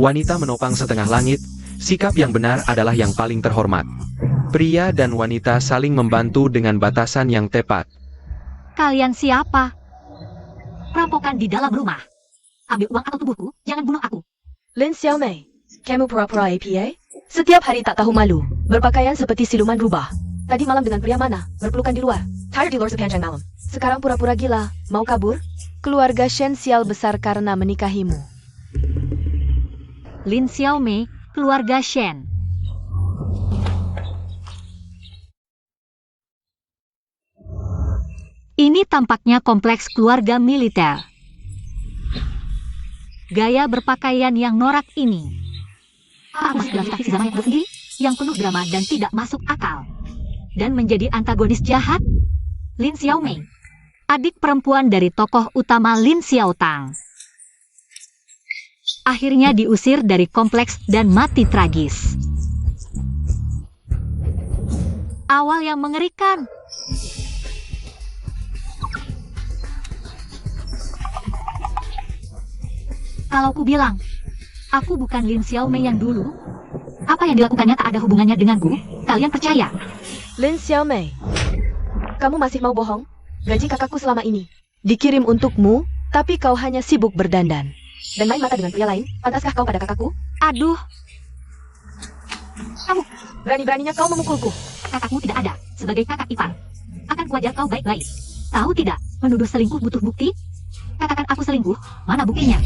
Wanita menopang setengah langit, sikap yang benar adalah yang paling terhormat. Pria dan wanita saling membantu dengan batasan yang tepat. Kalian siapa? Perampokan di dalam rumah. Ambil uang atau tubuhku, jangan bunuh aku. Lin Xiaomei, kamu pura-pura APA? Setiap hari tak tahu malu, berpakaian seperti siluman rubah. Tadi malam dengan pria mana, berpelukan di luar. Tired di luar sepanjang malam. Sekarang pura-pura gila, mau kabur? Keluarga Shen sial besar karena menikahimu. Lin Xiaomei, keluarga Shen. Ini tampaknya kompleks keluarga militer. Gaya berpakaian yang norak ini. Aku masih dalam fiksi zaman yang tersendiri, yang penuh drama dan tidak masuk akal. Dan menjadi antagonis jahat, Lin Xiaomei, adik perempuan dari tokoh utama Lin Xiaotang. Akhirnya diusir dari kompleks dan mati tragis. Awal yang mengerikan. Kalau ku bilang, aku bukan Lin Xiaomei yang dulu, apa yang dilakukannya tak ada hubungannya denganku, kalian percaya? Lin Xiaomei, kamu masih mau bohong? Gaji kakakku selama ini dikirim untukmu, tapi kau hanya sibuk berdandan dan main mata dengan pria lain. Pantaskah kau pada kakakku? Aduh, Kamu, berani-beraninya kau memukulku. kakakmu tidak ada, sebagai kakak ipar. Akan kuajar kau baik-baik. Tahu tidak, menuduh selingkuh butuh bukti? Katakan aku selingkuh, mana buktinya?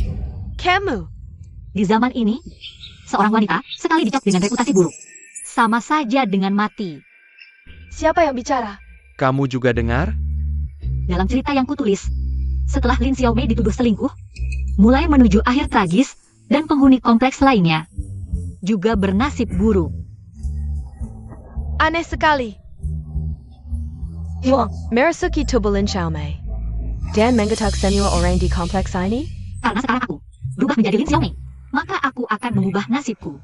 Kamu, Di zaman ini, seorang wanita sekali dicap dengan reputasi buruk. Sama saja dengan mati. siapa yang bicara? Kamu juga dengar? Dalam cerita yang kutulis, setelah Lin Xiaomei dituduh selingkuh, mulai menuju akhir tragis, dan penghuni kompleks lainnya juga bernasib buruk. Aneh sekali. Merasuki tubuh Lin Xiaomei dan menggetak semua orang di kompleks ini? Karena sekarang aku berubah menjadi Lin Xiaomei, maka aku akan mengubah nasibku.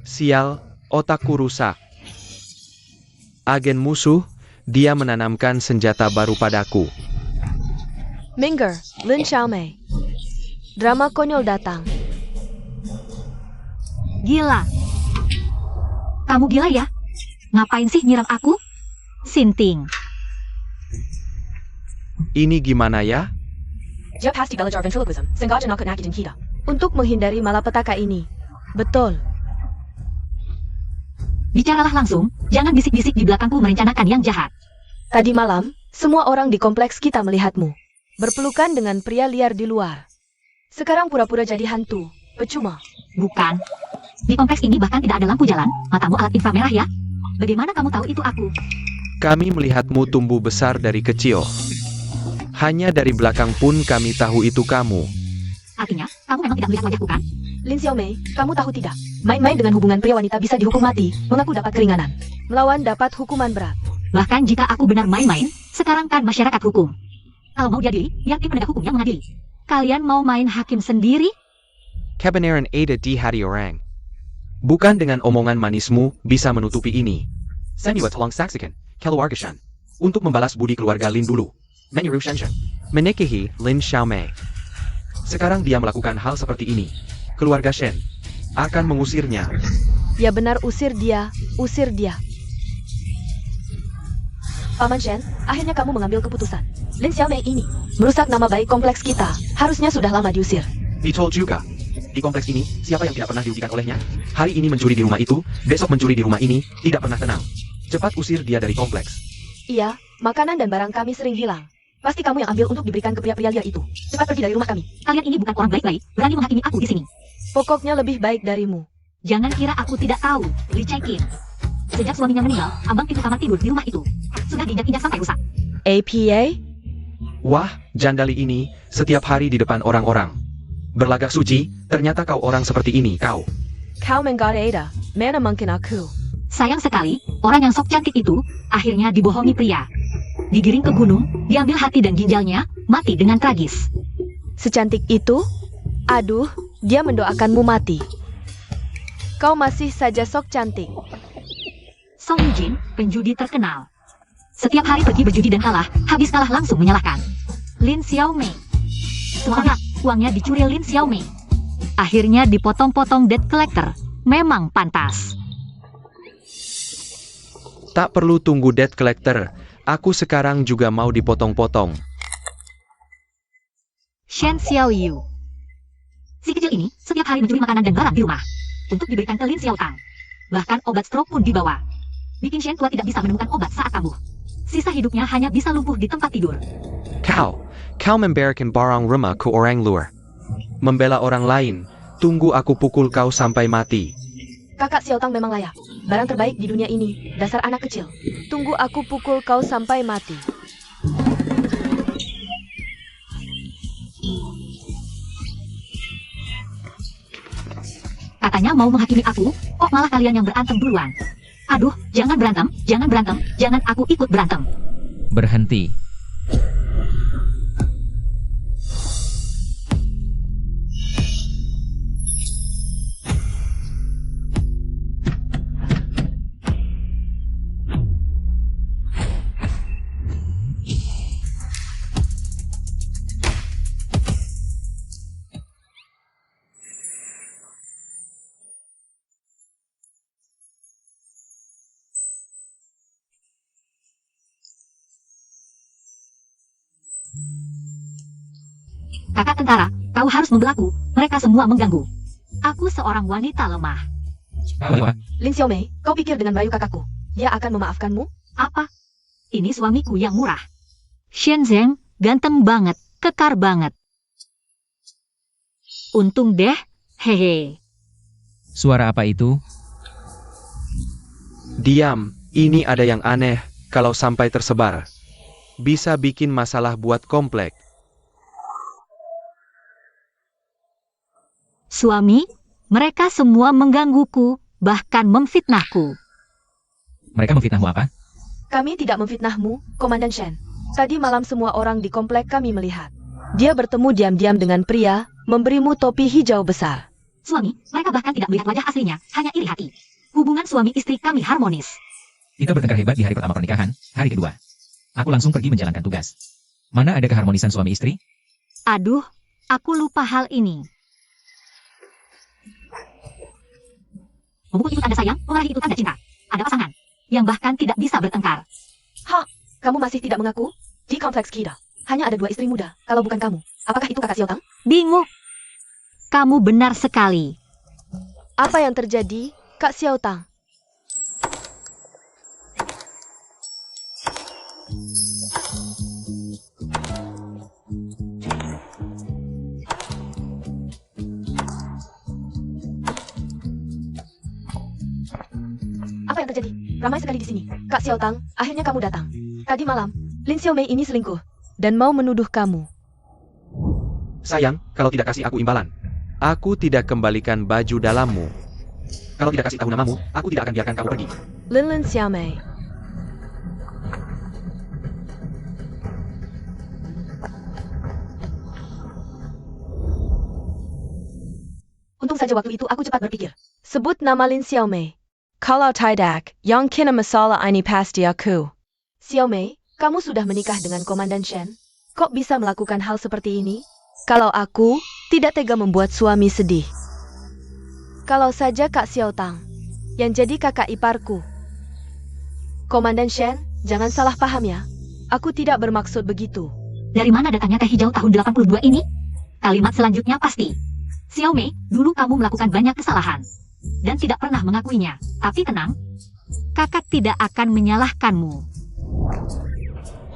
Sial, otakku rusak. Agen musuh, dia menanamkan senjata baru padaku. Minggir, Lin Xiaomei. Drama konyol datang. Gila. Kamu gila ya? Ngapain sih nyiram aku? Sinting. Ini gimana ya? Dia pasti belajar ventriloquism, sengaja nakut-nakutin kita. Untuk menghindari malapetaka ini. Betul. Bicaralah langsung, jangan bisik-bisik di belakangku merencanakan yang jahat. Tadi malam, semua orang di kompleks kita melihatmu berpelukan dengan pria liar di luar. Sekarang pura-pura jadi hantu. Percuma. Bukan. Di kompleks ini bahkan tidak ada lampu jalan, matamu alat inframerah ya? Bagaimana kamu tahu itu aku? Kami melihatmu tumbuh besar dari kecil. Hanya dari belakang pun kami tahu itu kamu. Artinya, kamu memang tidak melihat wajahku kan? Lin Xiaomei, kamu tahu tidak? Main-main dengan hubungan pria wanita bisa dihukum mati, mengaku dapat keringanan. Melawan dapat hukuman berat. Bahkan jika aku benar main-main, sekarang kan masyarakat hukum. Kalau mau diadili, biar tim penegak hukum yang mengadili. Kalian mau main hakim sendiri? Kebenaran ada di hati orang. Bukan dengan omongan manismu bisa menutupi ini. Semua tolong saksikan, keluarga Shen. Untuk membalas budi keluarga Lin dulu. Menyuruh Shen menikahi Lin Xiaomei. Sekarang dia melakukan hal seperti ini. Keluarga Shen akan mengusirnya. Ya benar, usir dia, usir dia. Paman Shen, akhirnya kamu mengambil keputusan. Lin Xiaomei ini merusak nama baik kompleks kita. Harusnya sudah lama diusir. Betul juga. Di kompleks ini, siapa yang tidak pernah dirugikan olehnya? Hari ini mencuri di rumah itu, besok mencuri di rumah ini, tidak pernah tenang. Cepat usir dia dari kompleks. Iya, makanan dan barang kami sering hilang. Pasti kamu yang ambil untuk diberikan ke pria-pria liar itu. Cepat pergi dari rumah kami. Kalian ini bukan orang baik-baik, berani menghakimi aku di sini. Pokoknya lebih baik darimu. Jangan kira aku tidak tahu, Li Chengqin. Sejak suaminya meninggal, ambang pintu kamar tidur di rumah itu sudah diinjak-injak sampai rusak. APA? Wah, jandali ini, setiap hari di depan orang-orang. Berlagak suci, ternyata kau orang seperti ini, kau. Kau menggoda, mana mungkin aku? Sayang sekali, orang yang sok cantik itu akhirnya dibohongi pria. Digiring ke gunung, diambil hati dan ginjalnya, mati dengan tragis. Secantik itu? Aduh, dia mendoakanmu mati. Kau masih saja sok cantik. Song Yujin, penjudi terkenal. Setiap hari pergi berjudi dan kalah, habis kalah langsung menyalahkan Lin Xiaomei. Semangat, uangnya dicuri Lin Xiaomei. Akhirnya dipotong-potong debt collector. Memang pantas. Tak perlu tunggu debt collector. Aku sekarang juga mau dipotong-potong. Shen Xiaoyu. Si kecil ini setiap hari mencuri makanan dan barang di rumah untuk diberikan ke Lin Xiaotang. Bahkan obat stroke pun dibawa. Bikin Shen tua tidak bisa menemukan obat saat kambuh. Sisa hidupnya hanya bisa lumpuh di tempat tidur. Kau memberikan barang rumah ke orang luar. Membela orang lain. Tunggu aku pukul kau sampai mati. Kakak Xiaotang memang layak. Barang terbaik di dunia ini, dasar anak kecil. Tunggu aku pukul kau sampai mati. Katanya mau menghakimi aku, kok malah kalian yang berantem duluan. Aduh, jangan berantem, jangan aku ikut berantem. Berhenti. Kakak tentara, kau harus membelaku. Mereka semua mengganggu. Aku seorang wanita lemah. Lin Xiaomei, kau pikir dengan merayu kakakku, dia akan memaafkanmu? Apa? Ini suamiku yang murah. Shen Zheng, ganteng banget, kekar banget. Untung deh, hehe. Suara apa itu? Diam, ini ada yang aneh. Kalau sampai tersebar, bisa bikin masalah buat komplek. Suami, mereka semua menggangguku, bahkan memfitnahku. Mereka memfitnahmu apa? Kami tidak memfitnahmu, Komandan Shen. Tadi malam semua orang di komplek kami melihat. Dia bertemu diam-diam dengan pria, memberimu topi hijau besar. Suami, mereka bahkan tidak melihat wajah aslinya, hanya iri hati. Hubungan suami istri kami harmonis. Kita bertengkar hebat di hari pertama pernikahan, hari kedua. Aku langsung pergi menjalankan tugas. Mana ada keharmonisan suami istri? Aduh, aku lupa hal ini. Memukul itu tanda sayang, memarahi itu tanda cinta. Ada pasangan yang bahkan tidak bisa bertengkar. Kamu masih tidak mengaku? Di kompleks kita, hanya ada 2 istri muda. Kalau bukan kamu, apakah itu kakak Xiaotang? Bingung. Kamu benar sekali. Apa yang terjadi, Kak Xiaotang? Apa yang terjadi? Ramai sekali di sini. Kak Xiaotang, akhirnya kamu datang. Tadi malam, Lin Xiaomei ini selingkuh dan mau menuduh kamu. Sayang, kalau tidak kasih aku imbalan, aku tidak kembalikan baju dalammu. Kalau tidak kasih tahu namamu, aku tidak akan biarkan kamu pergi. Lin Xiaomei. Untung saja waktu itu aku cepat berpikir. Sebut nama Lin Xiaomei. Kalau tidak, yang kena masalah ini pasti aku. Xiaomei, kamu sudah menikah dengan Komandan Shen. Kok bisa melakukan hal seperti ini? Kalau aku, tidak tega membuat suami sedih. Kalau saja Kak Xiaotang, yang jadi kakak iparku. Komandan Shen, jangan salah paham ya. Aku tidak bermaksud begitu. Dari mana datangnya teh hijau tahun 82 ini? Kalimat selanjutnya pasti. Xiaomei, dulu kamu melakukan banyak kesalahan dan tidak pernah mengakuinya. Tapi tenang, kakak tidak akan menyalahkanmu.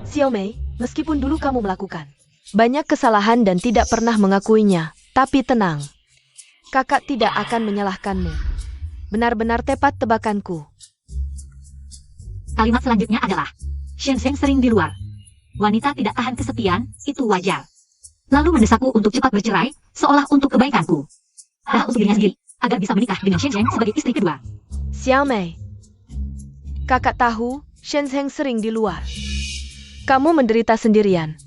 Xiaomei, meskipun dulu kamu melakukan banyak kesalahan dan tidak pernah mengakuinya, tapi tenang. Kakak tidak akan menyalahkanmu. Benar-benar tepat tebakanku. Kalimat selanjutnya adalah, Shen Zheng sering di luar. Wanita tidak tahan kesepian, itu wajar. Lalu mendesakku untuk cepat bercerai, seolah untuk kebaikanku. Padahal untuk dirinya sendiri, agar bisa menikah dengan Shen Zheng sebagai istri kedua. Xiaomei, kakak tahu Shen Zheng sering di luar. Kamu menderita sendirian.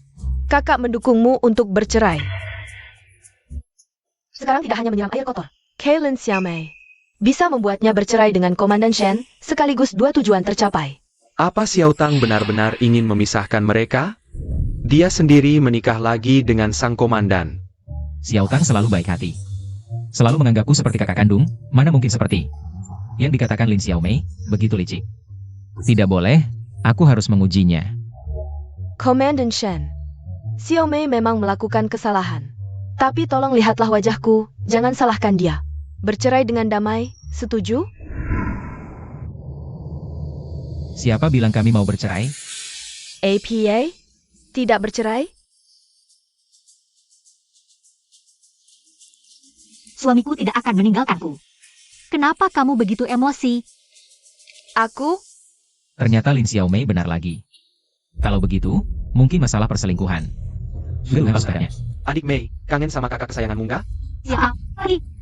Kakak mendukungmu untuk bercerai. Sekarang tidak hanya menyiram air kotor. Kailin Xiaomei bisa membuatnya bercerai dengan Komandan Shen, sekaligus 2 tujuan tercapai. Apa Xiaotang benar-benar ingin memisahkan mereka? Dia sendiri menikah lagi dengan sang komandan. Xiaotang selalu baik hati. Selalu menganggapku seperti kakak kandung, mana mungkin seperti yang dikatakan Lin Xiaomei, begitu licik. Tidak boleh, aku harus mengujinya. Komandan Shen, Xiaomei memang melakukan kesalahan. Tapi tolong lihatlah wajahku, jangan salahkan dia. Bercerai dengan damai, setuju? Siapa bilang kami mau bercerai? APA? Tidak bercerai? Suamiku tidak akan meninggalkanku. Kenapa kamu begitu emosi? Aku? Ternyata Lin Xiaomei benar lagi. Kalau begitu, mungkin masalah perselingkuhan. Geruh sebenarnya. Adik Mei, kangen sama kakak kesayanganmu nggak? Ya,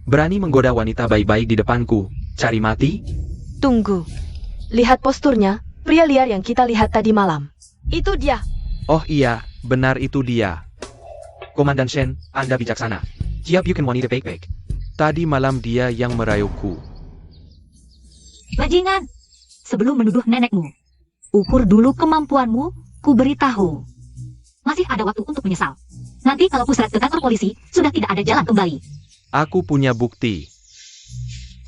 Berani menggoda wanita baik-baik di depanku. Cari mati? Tunggu. Lihat posturnya, pria liar yang kita lihat tadi malam. Itu dia. Oh iya, benar itu dia. Komandan Shen, Anda bijaksana. Siap you can wanita baik-baik. Tadi malam dia yang merayuku. bajingan. Sebelum menuduh nenekmu, ukur dulu kemampuanmu, ku beritahu. Masih ada waktu untuk menyesal. Nanti kalau pusat ke kantor polisi, sudah tidak ada jalan kembali. Aku punya bukti.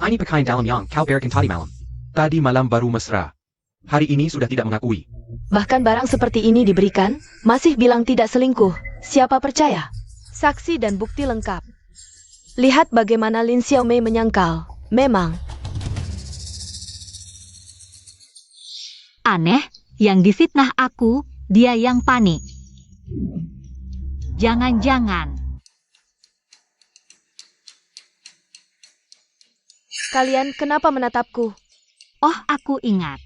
Ini pekain dalam yang kau berikan tadi malam. Tadi malam baru mesra. Hari ini sudah tidak mengakui. Bahkan barang seperti ini diberikan, masih bilang tidak selingkuh. Siapa percaya? Saksi dan bukti lengkap. Lihat bagaimana Lin Xiaomei menyangkal. Memang, Aneh, yang difitnah aku, dia yang panik. Jangan-jangan. kalian kenapa menatapku? Oh, aku ingat.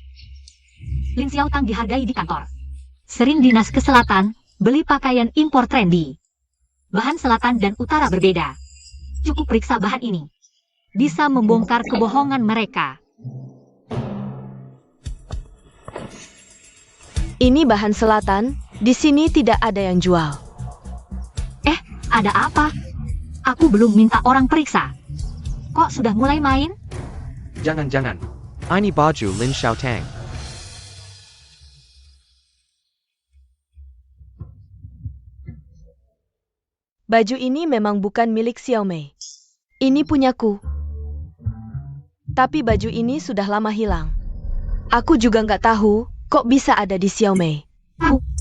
Lin Xiaotang dihargai di kantor. Sering dinas ke selatan, beli pakaian impor trendy. Bahan selatan dan utara berbeda. Cukup periksa bahan ini. Bisa membongkar kebohongan mereka. Ini bahan selatan, di sini tidak ada yang jual. Ada apa? Aku belum minta orang periksa. Kok sudah mulai main? Jangan-jangan. Ini baju Lin Xiaotang. Baju ini memang bukan milik Xiaomei. Ini punyaku. Tapi baju ini sudah lama hilang. Aku juga nggak tahu, kok bisa ada di Xiaomei.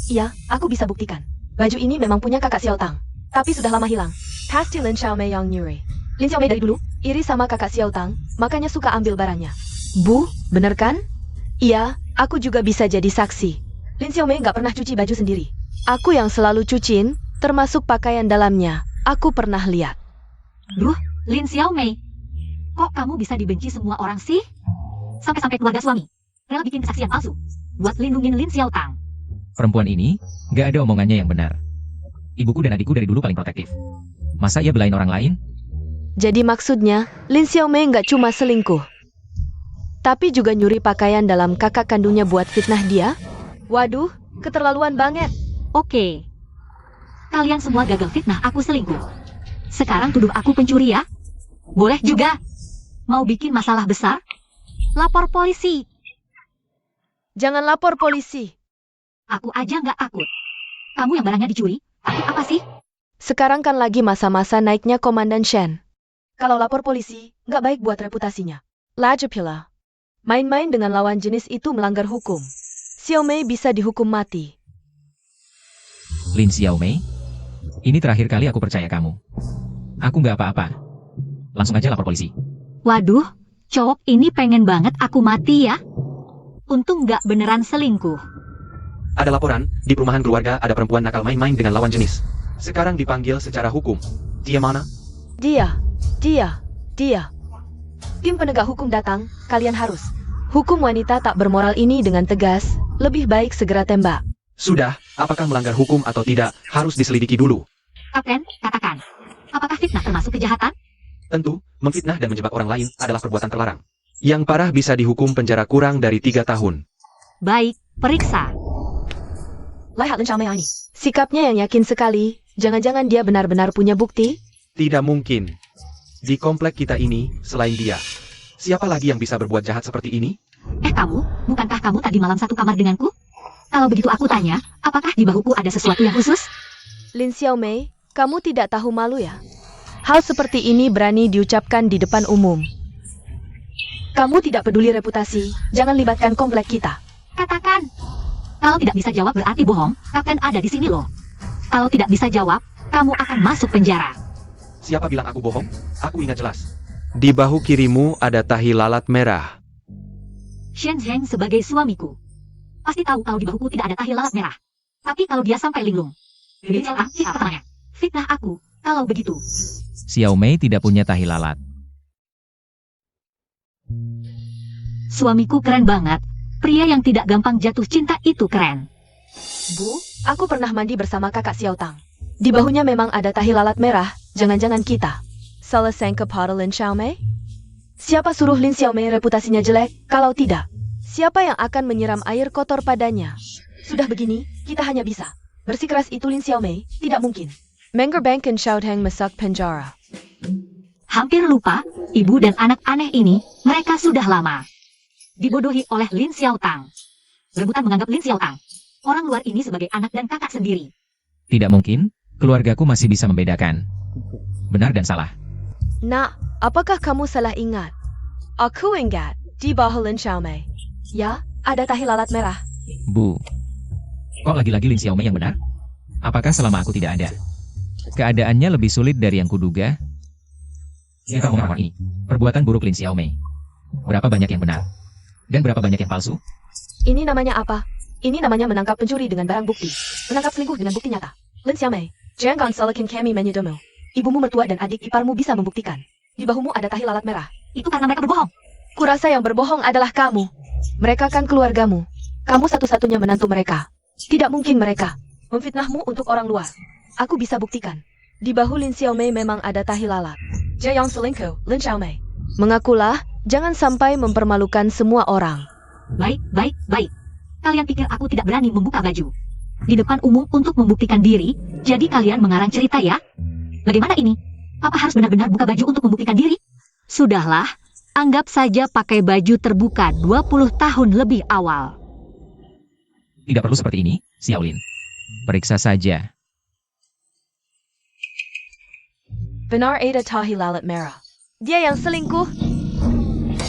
Iya, aku bisa buktikan. Baju ini memang punya kakak Xiaotang. Tapi sudah lama hilang. Pasti Lin Xiaomei yang nyuri. Lin Xiaomei dari dulu, iri sama kakak Xiaotang, makanya suka ambil barangnya. Bu, bener kan? Iya, aku juga bisa jadi saksi. Lin Xiaomei nggak pernah cuci baju sendiri. Aku yang selalu cuciin, termasuk pakaian dalamnya. Aku pernah lihat. Duh, Lin Xiaomei. Kok kamu bisa dibenci semua orang sih? Sampai-sampai keluarga suami. Rela bikin kesaksian palsu. Buat lindungin Lin Xiaotang. Perempuan ini, gak ada omongannya yang benar. Ibuku dan adikku dari dulu paling protektif. Masa ia belain orang lain? Jadi maksudnya, Lin Xiaomei nggak cuma selingkuh, tapi juga nyuri pakaian dalam kakak kandungnya buat fitnah dia? Waduh, keterlaluan banget. Oke. Kalian semua gagal fitnah aku selingkuh. Sekarang tuduh aku pencuri ya? Boleh juga. Mau bikin masalah besar? Lapor polisi. Jangan lapor polisi. Aku aja nggak takut. Kamu yang barangnya dicuri, takut apa sih? Sekarang kan lagi masa-masa naiknya Komandan Shen. Kalau lapor polisi, nggak baik buat reputasinya. Lagi pula. Main-main dengan lawan jenis itu melanggar hukum. Xiaomei bisa dihukum mati. Lin Xiaomei? Ini terakhir kali aku percaya kamu. Aku nggak apa-apa. Langsung aja lapor polisi. Waduh, cowok ini pengen banget aku mati ya. Untung nggak beneran selingkuh. Ada laporan, di perumahan keluarga ada perempuan nakal main-main dengan lawan jenis. Sekarang dipanggil secara hukum. Dia mana? Dia. Tim penegak hukum datang, kalian harus. Hukum wanita tak bermoral ini dengan tegas, lebih baik segera tembak. Sudah, apakah melanggar hukum atau tidak, harus diselidiki dulu. Kapten, katakan. Apakah fitnah termasuk kejahatan? Tentu, memfitnah dan menjebak orang lain adalah perbuatan terlarang. Yang parah bisa dihukum penjara kurang dari 3 tahun. Baik, periksa. Lihat Lin Xiaomei ini. Sikapnya yang yakin sekali, jangan-jangan dia benar-benar punya bukti? Tidak mungkin. Di komplek kita ini, selain dia, siapa lagi yang bisa berbuat jahat seperti ini? Kamu, bukankah kamu tadi malam satu kamar denganku? Kalau begitu aku tanya, apakah di bahuku ada sesuatu yang khusus? Lin Xiaomei, kamu tidak tahu malu ya? Hal seperti ini berani diucapkan di depan umum. Kamu tidak peduli reputasi, jangan libatkan komplek kita. Katakan. Kalau tidak bisa jawab berarti bohong, Kapten ada di sini loh. Kalau tidak bisa jawab, kamu akan masuk penjara. Siapa bilang aku bohong? Aku ingat jelas. Di bahu kirimu ada tahi lalat merah. Shen Zheng sebagai suamiku. Pasti tahu kalau di bahuku tidak ada tahi lalat merah. Tapi kalau dia sampai linglung. Lin Xiaotang, apa namanya? Fitnah aku, kalau begitu. Xiao Mei tidak punya tahi lalat. Suamiku keren banget. Pria yang tidak gampang jatuh cinta itu keren. Bu, aku pernah mandi bersama kakak Xiaotang. Di bahunya memang ada tahi lalat merah, jangan-jangan kita salah sangka pada Lin Xiaomei? Siapa suruh Lin Xiaomei reputasinya jelek? Kalau tidak, siapa yang akan menyiram air kotor padanya? Sudah begini, kita hanya bisa bersikeras itu Lin Xiaomei, tidak mungkin. Menggerbangkan Xiaotang masuk penjara. Hampir lupa, ibu dan anak aneh ini, mereka sudah lama dibodohi oleh Lin Xiaotang. Rebutan menganggap Lin Xiaotang orang luar ini sebagai anak dan kakak sendiri. Tidak mungkin, keluargaku masih bisa membedakan benar dan salah. Nak, apakah kamu salah ingat? Aku ingat, di bahu Lin Xiaomei. Ya, ada tahi lalat merah. Bu, kok lagi-lagi Lin Xiaomei yang benar? Apakah selama aku tidak ada? Keadaannya lebih sulit dari yang kuduga. Yang kamu ngomong ini, perbuatan buruk Lin Xiaomei. Berapa banyak yang benar? Dan berapa banyak yang palsu? Ini namanya apa? Ini namanya menangkap pencuri dengan barang bukti. Menangkap selingkuh dengan bukti nyata. Lin Xiaomei, jangan salahin kami menyedomu. Ibumu mertua dan adik iparmu bisa membuktikan. Di bahumu ada tahi lalat merah. Itu karena mereka berbohong. Kurasa yang berbohong adalah kamu. Mereka kan keluargamu. Kamu satu-satunya menantu mereka. Tidak mungkin mereka memfitnahmu untuk orang luar. Aku bisa buktikan. Di bahu Lin Xiaomei memang ada tahi lalat. Jangan selingkuh, Lin Xiaomei. Mengakulah, jangan sampai mempermalukan semua orang. Baik, baik, baik. Kalian pikir aku tidak berani membuka baju di depan umum untuk membuktikan diri, jadi kalian mengarang cerita ya? Bagaimana ini? Apa harus benar-benar buka baju untuk membuktikan diri? Sudahlah, anggap saja pakai baju terbuka 20 tahun lebih awal. Tidak perlu seperti ini, Xiaolin. Periksa saja. Benar ada tahi lalat merah. Dia yang selingkuh.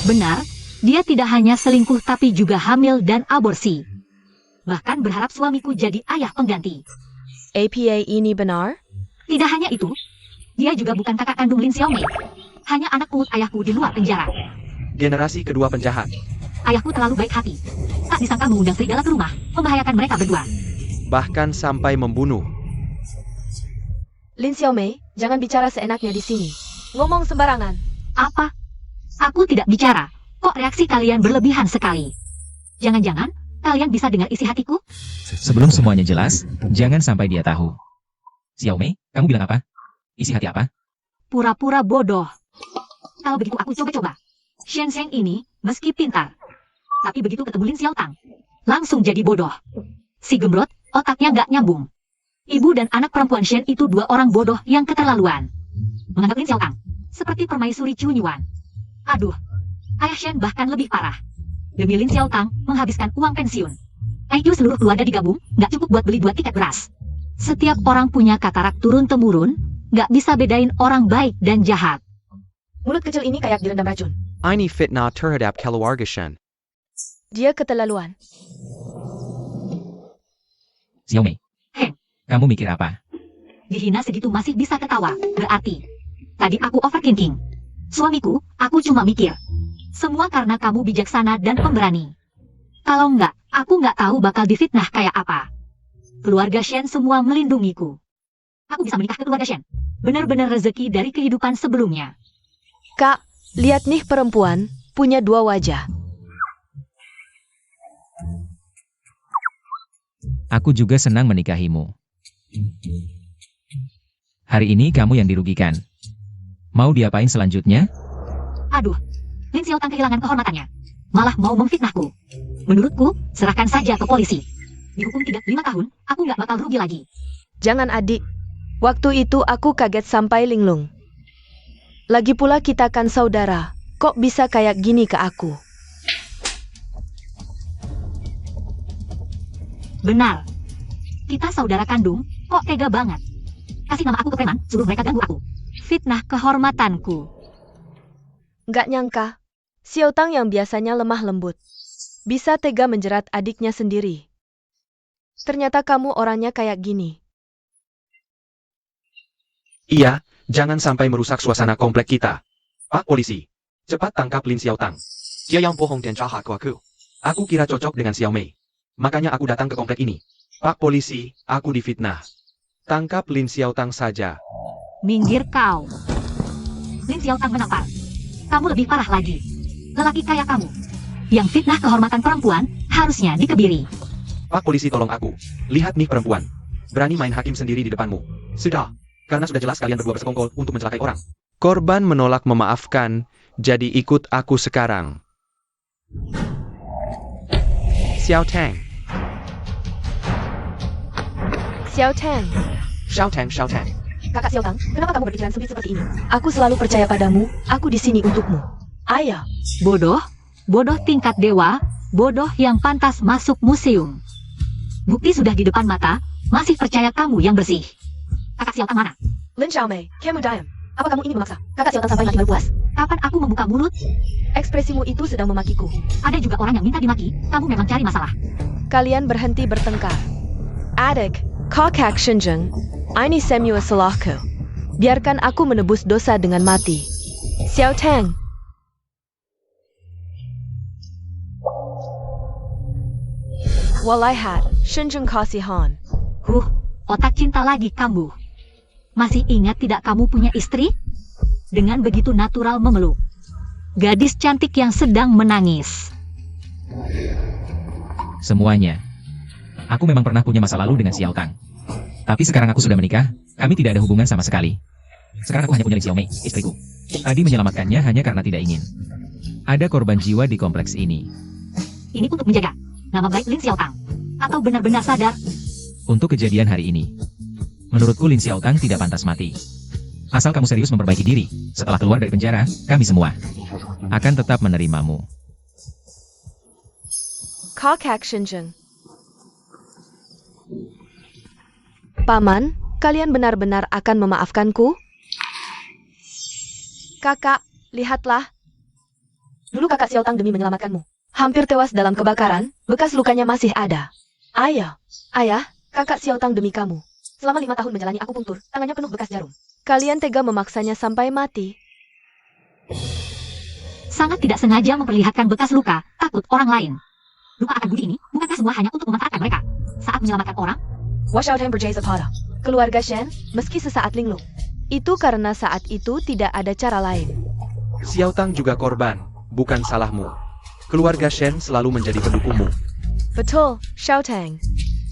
Benar, dia tidak hanya selingkuh tapi juga hamil dan aborsi. Bahkan berharap suamiku jadi ayah pengganti. APA ini benar? Tidak hanya itu, dia juga bukan kakak kandung Lin Xiaomei. Hanya anak pungut ayahku di luar penjara. Generasi kedua penjahat. Ayahku terlalu baik hati. Tak disangka mengundang serigala ke rumah, membahayakan mereka berdua. Bahkan sampai membunuh. Lin Xiaomei, jangan bicara seenaknya di sini. Ngomong sembarangan. Apa? Aku tidak bicara. Kok reaksi kalian berlebihan sekali? Jangan-jangan kalian bisa dengar isi hatiku? Sebelum semuanya jelas, jangan sampai dia tahu. Xiaomei, kamu bilang apa? Isi hati apa? Pura-pura bodoh. Kalau begitu aku coba-coba. Shen Zheng ini, meski pintar, tapi begitu ketemu Lin Xiaotang, langsung jadi bodoh. Si gembrot, otaknya nggak nyambung. Ibu dan anak perempuan Shen itu dua orang bodoh yang keterlaluan. Menganggap Lin Xiaotang seperti permaisuri Chunyuan. Aduh, ayah Shen bahkan lebih parah. Demi Lin Xiaotang menghabiskan uang pensiun. IQ seluruh keluarga digabung, nggak cukup buat beli 2 tiket beras. Setiap orang punya katarak turun-temurun, nggak bisa bedain orang baik dan jahat. Mulut kecil ini kayak direndam racun. Ini fitnah terhadap keluarga Shen. Dia keterlaluan. Xiaomei, Heng, kamu mikir apa? dihina segitu masih bisa ketawa. Berarti, tadi aku overthinking. Suamiku, aku cuma mikir. Semua karena kamu bijaksana dan pemberani. Kalau nggak, aku nggak tahu bakal difitnah kayak apa. Keluarga Shen semua melindungiku. Aku bisa menikah ke keluarga Shen. Benar-benar rezeki dari kehidupan sebelumnya. Kak, lihat nih perempuan, punya 2 wajah. Aku juga senang menikahimu. Hari ini kamu yang dirugikan. Mau diapain selanjutnya? Aduh, Lin Xiaotang kehilangan kehormatannya. Malah mau memfitnahku. Menurutku, serahkan saja ke polisi. Dihukum 3-5 tahun, aku nggak bakal rugi lagi. Jangan adik. Waktu itu aku kaget sampai linglung. Lagi pula kita kan saudara. Kok bisa kayak gini ke aku? Benar. Kita saudara kandung, kok tega banget. Kasih nama aku ke preman, suruh mereka ganggu aku. fitnah kehormatanku. Nggak nyangka, Xiao Tang yang biasanya lemah lembut, bisa tega menjerat adiknya sendiri. Ternyata kamu orangnya kayak gini. Iya, jangan sampai merusak suasana komplek kita. Pak Polisi, cepat tangkap Lin Xiao Tang. Dia yang bohong dan jahat ke aku. Aku kira cocok dengan Xiao Mei. Makanya aku datang ke komplek ini. Pak Polisi, aku difitnah. Tangkap Lin Xiao Tang saja. Minggir kau. Lin Xiao Tang menampar. Kamu lebih parah lagi. Lelaki kayak kamu, yang fitnah kehormatan perempuan, harusnya dikebiri. Pak Polisi tolong aku. Lihat nih perempuan. Berani main hakim sendiri di depanmu. Sudah. Karena sudah jelas kalian berdua bersekongkol untuk mencelakai orang. Korban menolak memaafkan, jadi ikut aku sekarang. Xiao Tang. Xiao Tang, Xiao Tang, Xiao Tang. kakak Xiao Tang, kenapa kamu berpikiran sempit seperti ini? Aku selalu percaya padamu, aku di sini untukmu. Ayah, Bodoh, bodoh tingkat dewa, bodoh yang pantas masuk museum. Bukti sudah di depan mata, masih percaya kamu yang bersih. Kakak Xiao Tang mana? Lin Xiaomei, kamu diam. Apa kamu ingin memaksa kakak Xiao Tang sampai mati berpuas? Kapan aku membuka mulut? Ekspresimu itu sedang memakiku. Ada juga orang yang minta dimaki, kamu memang cari masalah. Kalian berhenti bertengkar. Adik, kakak Shenjeng, ini semua salahku. Biarkan aku menebus dosa dengan mati. Xiao Tang. Walaihat, Shenjeng kasihan. Otak cinta lagi kamu. Masih ingat tidak kamu punya istri? Dengan begitu natural memeluk gadis cantik yang sedang menangis. Semuanya. Aku memang pernah punya masa lalu dengan Xiao Tang. Tapi sekarang aku sudah menikah, kami tidak ada hubungan sama sekali. Sekarang aku hanya punya Lin Xiao Mei, istriku. Tadi menyelamatkannya hanya karena tidak ingin. Ada korban jiwa di kompleks ini. Ini untuk menjaga nama baik Lin Xiao Tang. Atau benar-benar sadar? Untuk kejadian hari ini, menurutku Lin Xiao Tang tidak pantas mati. Asal kamu serius memperbaiki diri, setelah keluar dari penjara, kami semua akan tetap menerimamu. Kakak Shenjeng. Paman, kalian benar-benar akan memaafkanku? Kakak, lihatlah. Dulu kakak Xiao Tang demi menyelamatkanmu. Hampir tewas dalam kebakaran, bekas lukanya masih ada. Ayah, kakak Xiao Tang demi kamu. Selama 5 tahun menjalani akupunktur, tangannya penuh bekas jarum. Kalian tega memaksanya sampai mati. Sangat tidak sengaja memperlihatkan bekas luka, takut orang lain. Luka akan budi ini, bukankah semua hanya untuk memanfaatkan mereka? Saat menyelamatkan orang, Wash out berjaya pada keluarga Shen, meski sesaat linglung. Itu karena saat itu tidak ada cara lain. Xiao Tang juga korban, bukan salahmu. Keluarga Shen selalu menjadi pendukungmu. Betul, Xiao Tang.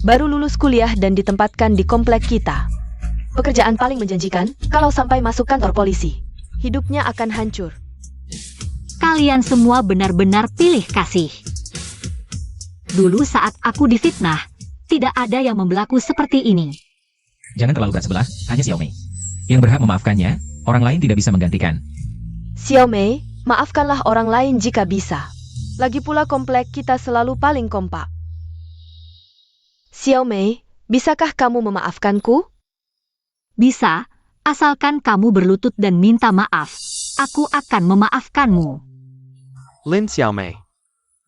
Baru lulus kuliah dan ditempatkan di komplek kita. Pekerjaan paling menjanjikan kalau sampai masuk kantor polisi. Hidupnya akan hancur. kalian semua benar-benar pilih kasih. Dulu saat aku difitnah, tidak ada yang membelaku seperti ini. Jangan terlalu berat sebelah, hanya Xiao Mei. Yang berhak memaafkannya, orang lain tidak bisa menggantikan. Xiao Mei, maafkanlah orang lain jika bisa. Lagi pula komplek kita selalu paling kompak. Xiao Mei, bisakah kamu memaafkanku? Bisa, asalkan kamu berlutut dan minta maaf. Aku akan memaafkanmu. Lin Xiaomei,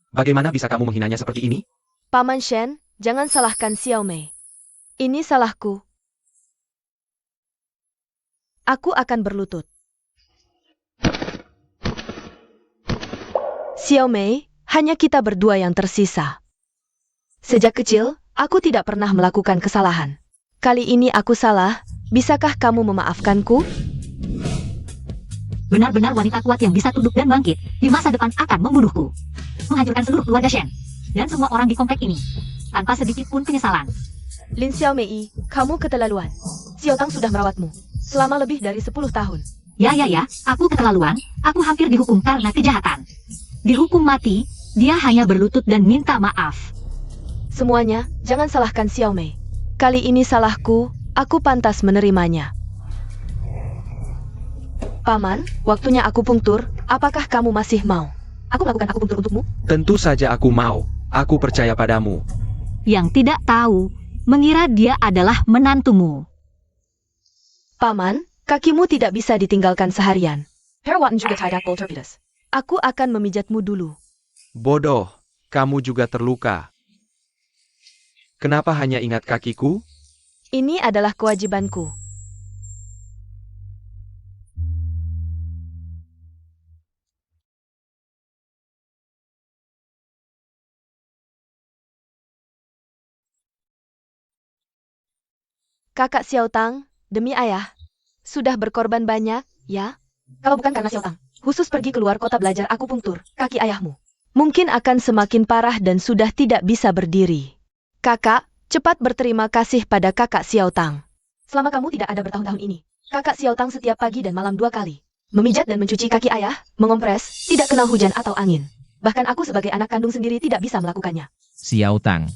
bagaimana bisa kamu menghinanya seperti ini? Paman Shen, jangan salahkan Xiao Mei. Ini salahku. Aku akan berlutut. Xiao Mei, hanya kita berdua yang tersisa. Sejak kecil, aku tidak pernah melakukan kesalahan. Kali ini aku salah, bisakah kamu memaafkanku? Benar-benar wanita kuat yang bisa tunduk dan bangkit, di masa depan akan membunuhku. Menghancurkan seluruh keluarga Shen, dan semua orang di komplek ini, tanpa sedikit pun penyesalan. Lin Xiao Mei, kamu keterlaluan. Xiao Tang sudah merawatmu selama lebih dari 10 tahun. Ya, aku keterlaluan, aku hampir dihukum karena kejahatan. Dihukum mati, dia hanya berlutut dan minta maaf. Semuanya, jangan salahkan Xiao Mei. Kali ini salahku, aku pantas menerimanya. Paman, waktunya akupunktur, apakah kamu masih mau? Aku melakukan akupunktur untukmu? Tentu saja aku mau. Aku percaya padamu. Yang tidak tahu, mengira dia adalah menantumu. Paman, Kakimu tidak bisa ditinggalkan seharian. Herawatan juga tidak Volturpitus. Aku akan memijatmu dulu. Bodoh, kamu juga terluka. Kenapa hanya ingat kakiku? Ini adalah kewajibanku. Kakak Xiao Tang, demi ayah, sudah berkorban banyak, ya? Kalau bukan karena Xiao Tang, khusus pergi keluar kota belajar akupunktur, kaki ayahmu mungkin akan semakin parah dan sudah tidak bisa berdiri. Kakak, cepat berterima kasih pada kakak Xiao Tang. Selama kamu tidak ada bertahun-tahun ini, kakak Xiao Tang setiap pagi dan malam 2 kali memijat dan mencuci kaki ayah, mengompres, tidak kenal hujan atau angin. Bahkan aku sebagai anak kandung sendiri tidak bisa melakukannya. Xiao Tang.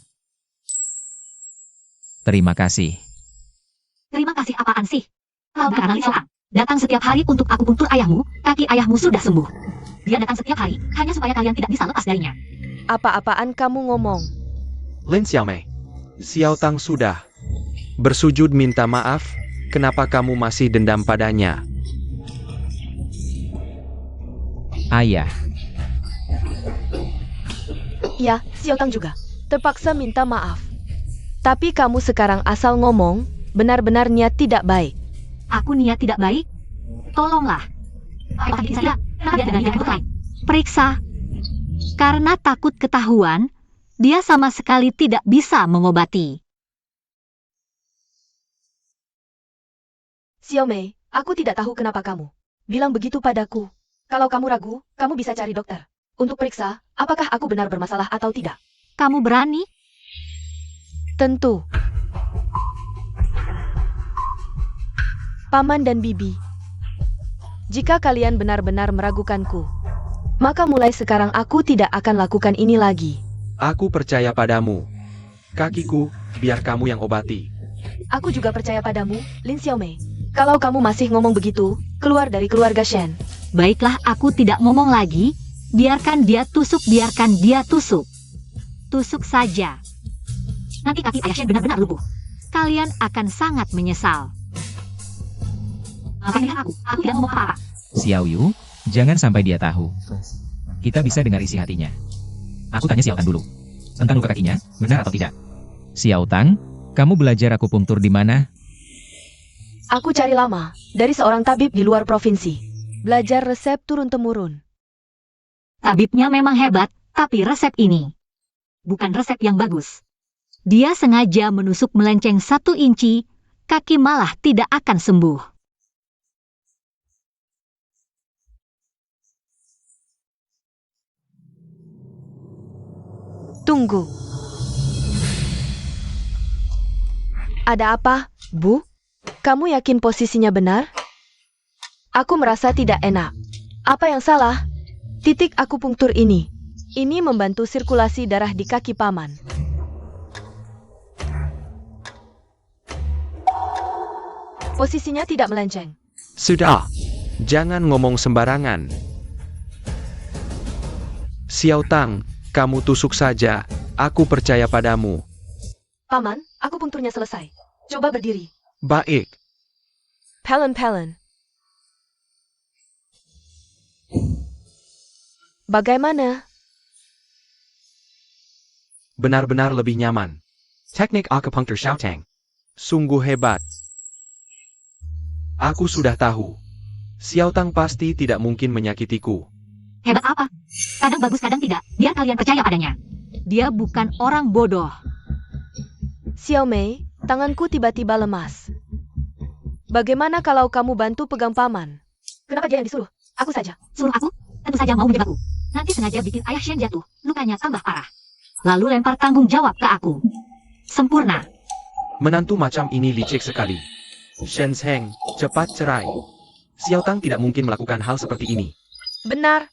Terima kasih. Terima kasih apaan sih? Kalau bukan Lin Xiao Tang datang setiap hari untuk akupunktur ayahmu, kaki ayahmu sudah sembuh. Dia datang setiap hari, hanya supaya kalian tidak bisa lepas darinya. Apa-apaan kamu ngomong? Lin Xiaomei, Xiao Tang sudah bersujud minta maaf, kenapa kamu masih dendam padanya? Ayah, Ya, Xiao Tang juga terpaksa minta maaf. Tapi kamu sekarang asal ngomong, benar-benar niat tidak baik. Aku niat tidak baik? Tolonglah. Apakah saya? Kenapa dia dengan yang lain? Periksa. Karena takut ketahuan, dia sama sekali tidak bisa mengobati. Xiao Mei, aku tidak tahu kenapa kamu bilang begitu padaku. Kalau kamu ragu, kamu bisa cari dokter untuk periksa apakah aku benar bermasalah atau tidak. Kamu berani? Tentu. Paman dan Bibi, jika kalian benar-benar meragukanku, maka mulai sekarang aku tidak akan lakukan ini lagi. Aku percaya padamu. Kakiku, biar kamu yang obati. Aku juga percaya padamu, Lin Xiaomei. Kalau kamu masih ngomong begitu, keluar dari keluarga Shen. Baiklah, aku tidak ngomong lagi. Biarkan dia tusuk, biarkan dia tusuk. Tusuk saja. Nanti kaki ayah Shen benar-benar lumpuh. Kalian akan sangat menyesal. Lihat aku tidak ngomong apa-apa. Xiao Yu, jangan sampai dia tahu. Kita bisa dengar isi hatinya. Aku tanya Xiao Tang dulu. Tentang luka kakinya, benar atau tidak? Xiao Tang, kamu belajar akupunktur di mana? Aku cari lama, dari seorang tabib di luar provinsi. Belajar resep turun-temurun. Tabibnya memang hebat, tapi resep ini bukan resep yang bagus. Dia sengaja menusuk melenceng 1 inci, kaki malah tidak akan sembuh. Tunggu. Ada apa, Bu? Kamu yakin posisinya benar? Aku merasa tidak enak. Apa yang salah? Titik akupunktur ini. Ini membantu sirkulasi darah di kaki paman. Posisinya tidak melenceng. Sudah, jangan ngomong sembarangan. Xiao Tang, kamu tusuk saja, aku percaya padamu. Paman, akupunkturnya selesai. Coba berdiri. Baik, Pelen-pelen. Bagaimana? benar-benar lebih nyaman. Teknik akupunktur Xiao Tang. Sungguh hebat. Aku sudah tahu. Xiao Tang pasti tidak mungkin menyakitiku. Hebat apa? Kadang bagus, kadang tidak. Biar kalian percaya padanya. Dia bukan orang bodoh. Xiao Mei, tanganku tiba-tiba lemas. Bagaimana kalau kamu bantu pegang paman? Kenapa dia yang disuruh? Aku saja. Suruh aku? Tentu saja mau menjebakku. Nanti sengaja bikin ayah Shen jatuh, lukanya tambah parah. Lalu lempar tanggung jawab ke aku. Sempurna. Menantu macam ini licik sekali. Shen Zheng, cepat cerai. Xiao Tang tidak mungkin melakukan hal seperti ini. Benar.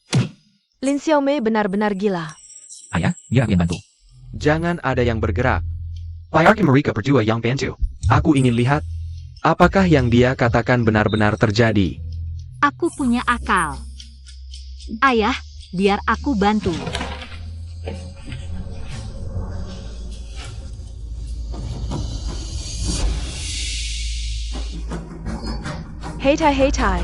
Lin Xiaomei benar-benar gila. Ayah, biar aku yang bantu. Jangan ada yang bergerak. Biarkan mereka berdua yang bantu. Aku ingin lihat, apakah yang dia katakan benar-benar terjadi. Aku punya akal. Ayah, biar aku bantu. Hei Tai, hei Tai.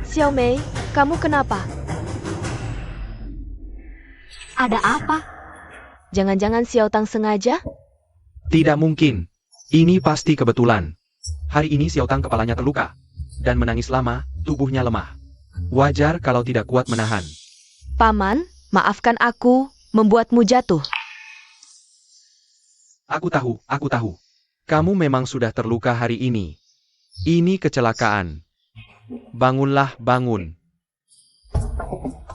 Xiao Mei, kamu kenapa? Ada apa? Jangan-jangan Xiao Tang sengaja? Tidak mungkin. Ini pasti kebetulan. Hari ini Xiao Tang kepalanya terluka. Dan menangis lama, tubuhnya lemah. Wajar kalau tidak kuat menahan. Paman, maafkan aku, membuatmu jatuh. Aku tahu. Kamu memang sudah terluka hari ini. Ini kecelakaan. Bangunlah, bangun.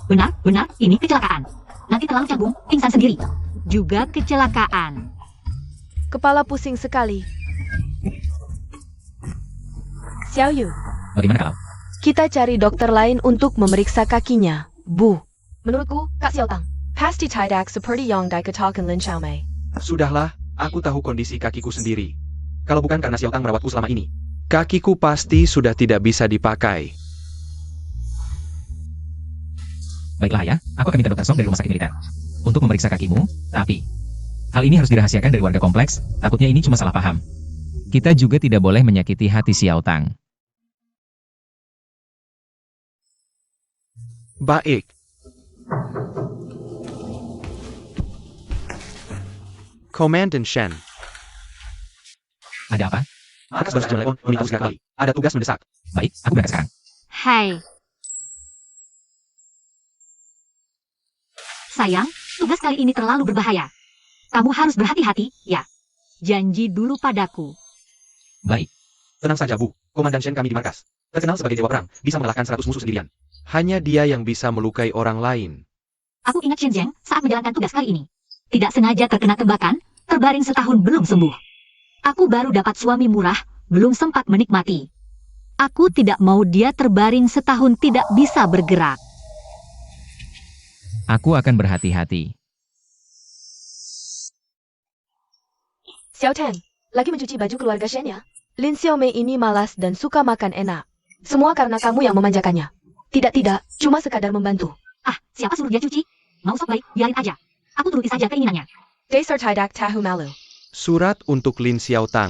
Benar, ini kecelakaan. Nanti terlalu canggung, pingsan sendiri. Juga kecelakaan. Kepala pusing sekali. Xiao Yu, Bagaimana kalau? kita cari dokter lain untuk memeriksa kakinya. Bu. Menurutku, Kak Xiao Tang, pasti tidak seperti yang dikatakan Lin Xiaomei. Sudahlah, aku tahu kondisi kakiku sendiri. Kalau bukan karena Xiao Tang merawatku selama ini, kakiku pasti sudah tidak bisa dipakai. Baiklah ya, aku akan minta Dr. Song dari rumah sakit militer untuk memeriksa kakimu, tapi hal ini harus dirahasiakan dari warga kompleks, takutnya ini cuma salah paham. Kita juga tidak boleh menyakiti hati Xiao Tang. Baik. Komandan Shen, Ada apa? markas baru Leon meminta segera kembali. Ada tugas mendesak. Baik, aku berangkat sekarang. Hai. Sayang, tugas kali ini terlalu berbahaya. Kamu harus berhati-hati, ya. Janji dulu padaku. Baik, Tenang saja, Bu. Komandan Shen kami di markas. Terkenal sebagai dewa perang, bisa mengalahkan 100 musuh sendirian. Hanya dia yang bisa melukai orang lain. Aku ingat Shen Zheng saat menjalankan tugas kali ini. Tidak sengaja terkena tembakan, terbaring setahun belum sembuh. Aku baru dapat suami murah, belum sempat menikmati. Aku tidak mau dia terbaring setahun tidak bisa bergerak. aku akan berhati-hati. Xiao Tang, lagi mencuci baju keluarga Shen ya? Lin Xiaomei ini malas dan suka makan enak. Semua karena kamu yang memanjakannya. Tidak, cuma sekadar membantu. Ah, siapa suruh dia cuci? Mau sok baik, biarin aja. Aku turuti saja keinginannya. Dasar tidak tahu malu. Surat untuk Lin Xiao Tang.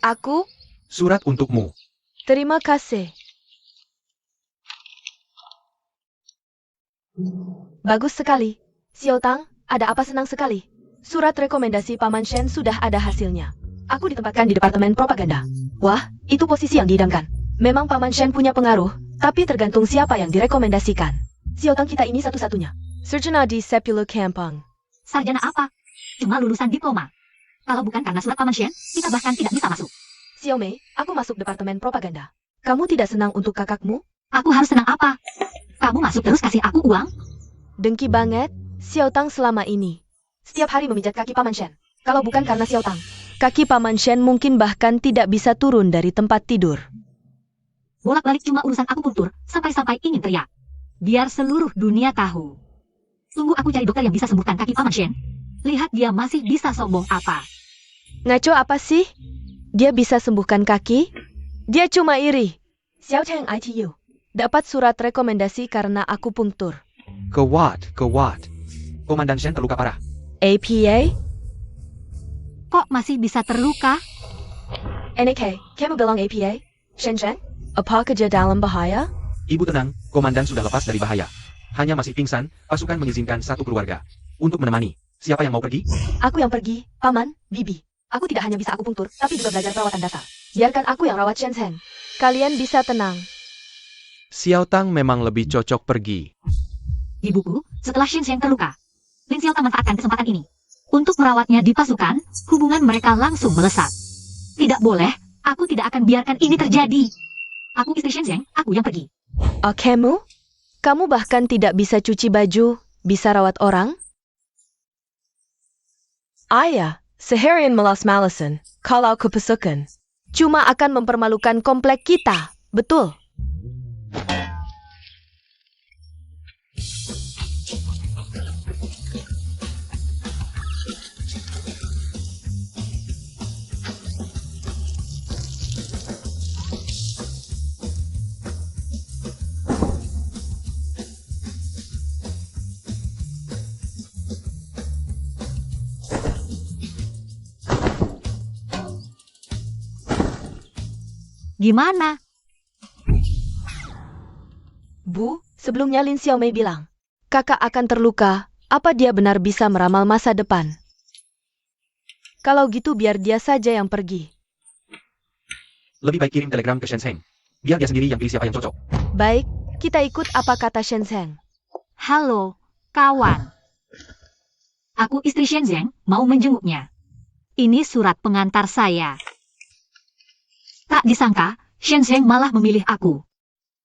Aku, Surat untukmu. terima kasih. Bagus sekali. Xiao Tang, ada apa senang sekali? Surat rekomendasi Paman Shen sudah ada hasilnya. Aku ditempatkan di Departemen Propaganda. Wah, itu posisi yang diidamkan. Memang Paman Shen punya pengaruh, tapi tergantung siapa yang direkomendasikan. Xiao Tang kita ini satu-satunya. Sarjana di Sepuluh Kampung. Sarjana apa? Cuma lulusan diploma. Kalau bukan karena surat Paman Shen, kita bahkan tidak bisa masuk. Xiao Mei, aku masuk Departemen Propaganda. Kamu tidak senang untuk kakakmu? Aku harus senang apa? Kamu masuk terus kasih aku uang? Dengki banget, Xiao Tang selama ini. Setiap hari memijat kaki Paman Shen. Kalau bukan karena Xiao Tang, kaki Paman Shen mungkin bahkan tidak bisa turun dari tempat tidur. Bolak-balik cuma urusan akupunktur, sampai-sampai ingin teriak. Biar seluruh dunia tahu. Tunggu aku cari dokter yang bisa sembuhkan kaki Paman Shen. Lihat dia masih bisa sombong apa. Ngaco apa sih? Dia bisa sembuhkan kaki? Dia cuma iri. Xiao Tang ITU. Dapat surat rekomendasi karena akupunktur. Kewat. Komandan Shen terluka parah. APA? Kok masih bisa terluka? NK, kamu bilang APA? Shen? Apa kerja dalam bahaya? Ibu tenang, komandan sudah lepas dari bahaya. Hanya masih pingsan, pasukan mengizinkan satu keluarga untuk menemani. Siapa yang mau pergi? Aku yang pergi, Paman, Bibi. Aku tidak hanya bisa akupunktur, tapi juga belajar perawatan dasar. Biarkan aku yang rawat Shen. Kalian bisa tenang. Xiao Tang memang lebih cocok pergi. Ibuku, setelah Shen Zheng terluka, Lin Xiao Tang manfaatkan kesempatan ini. Untuk merawatnya di pasukan, hubungan mereka langsung melesat. Tidak boleh, aku tidak akan biarkan ini terjadi. Aku istri Shen Zheng, aku yang pergi. Kamu? Kamu bahkan tidak bisa cuci baju, bisa rawat orang? Ayah, seharian malas-malasan, kalau kepasukan. Cuma akan mempermalukan komplek kita, betul? Gimana? Bu, sebelumnya Lin Xiaomei bilang, kakak akan terluka. Apa dia benar bisa meramal masa depan? Kalau gitu biar dia saja yang pergi. Lebih baik kirim telegram ke Shen Zheng. Biar dia sendiri yang pilih siapa yang cocok. Baik, kita ikut apa kata Shen Zheng. Halo, kawan. Aku istri Shenzhen, mau menjenguknya. Ini surat pengantar saya. Tak disangka, Shenzhen malah memilih aku.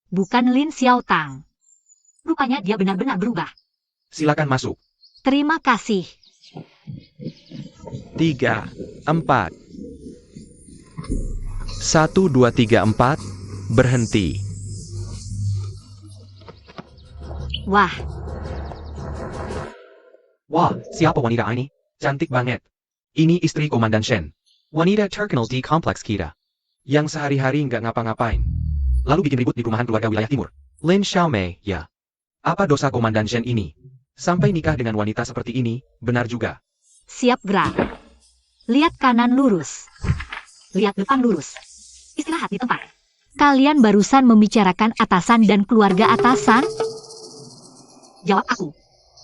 Bukan Lin Xiaotang. Rupanya dia benar-benar berubah. Silakan masuk. Terima kasih. 3, 4. 1, 2, 3, 4. Berhenti. Wah, Wah, siapa wanita ini? Cantik banget. Ini istri Komandan Shen. Wanita terkenal di kompleks kita. Yang sehari-hari nggak ngapa-ngapain. Lalu bikin ribut di perumahan keluarga wilayah timur. Lin Xiaomei, ya. Apa dosa Komandan Shen ini? Sampai nikah dengan wanita seperti ini, benar juga. siap gerak. Lihat kanan lurus. Lihat depan lurus. Istirahat di tempat. Kalian barusan membicarakan atasan dan keluarga atasan? Jawab aku.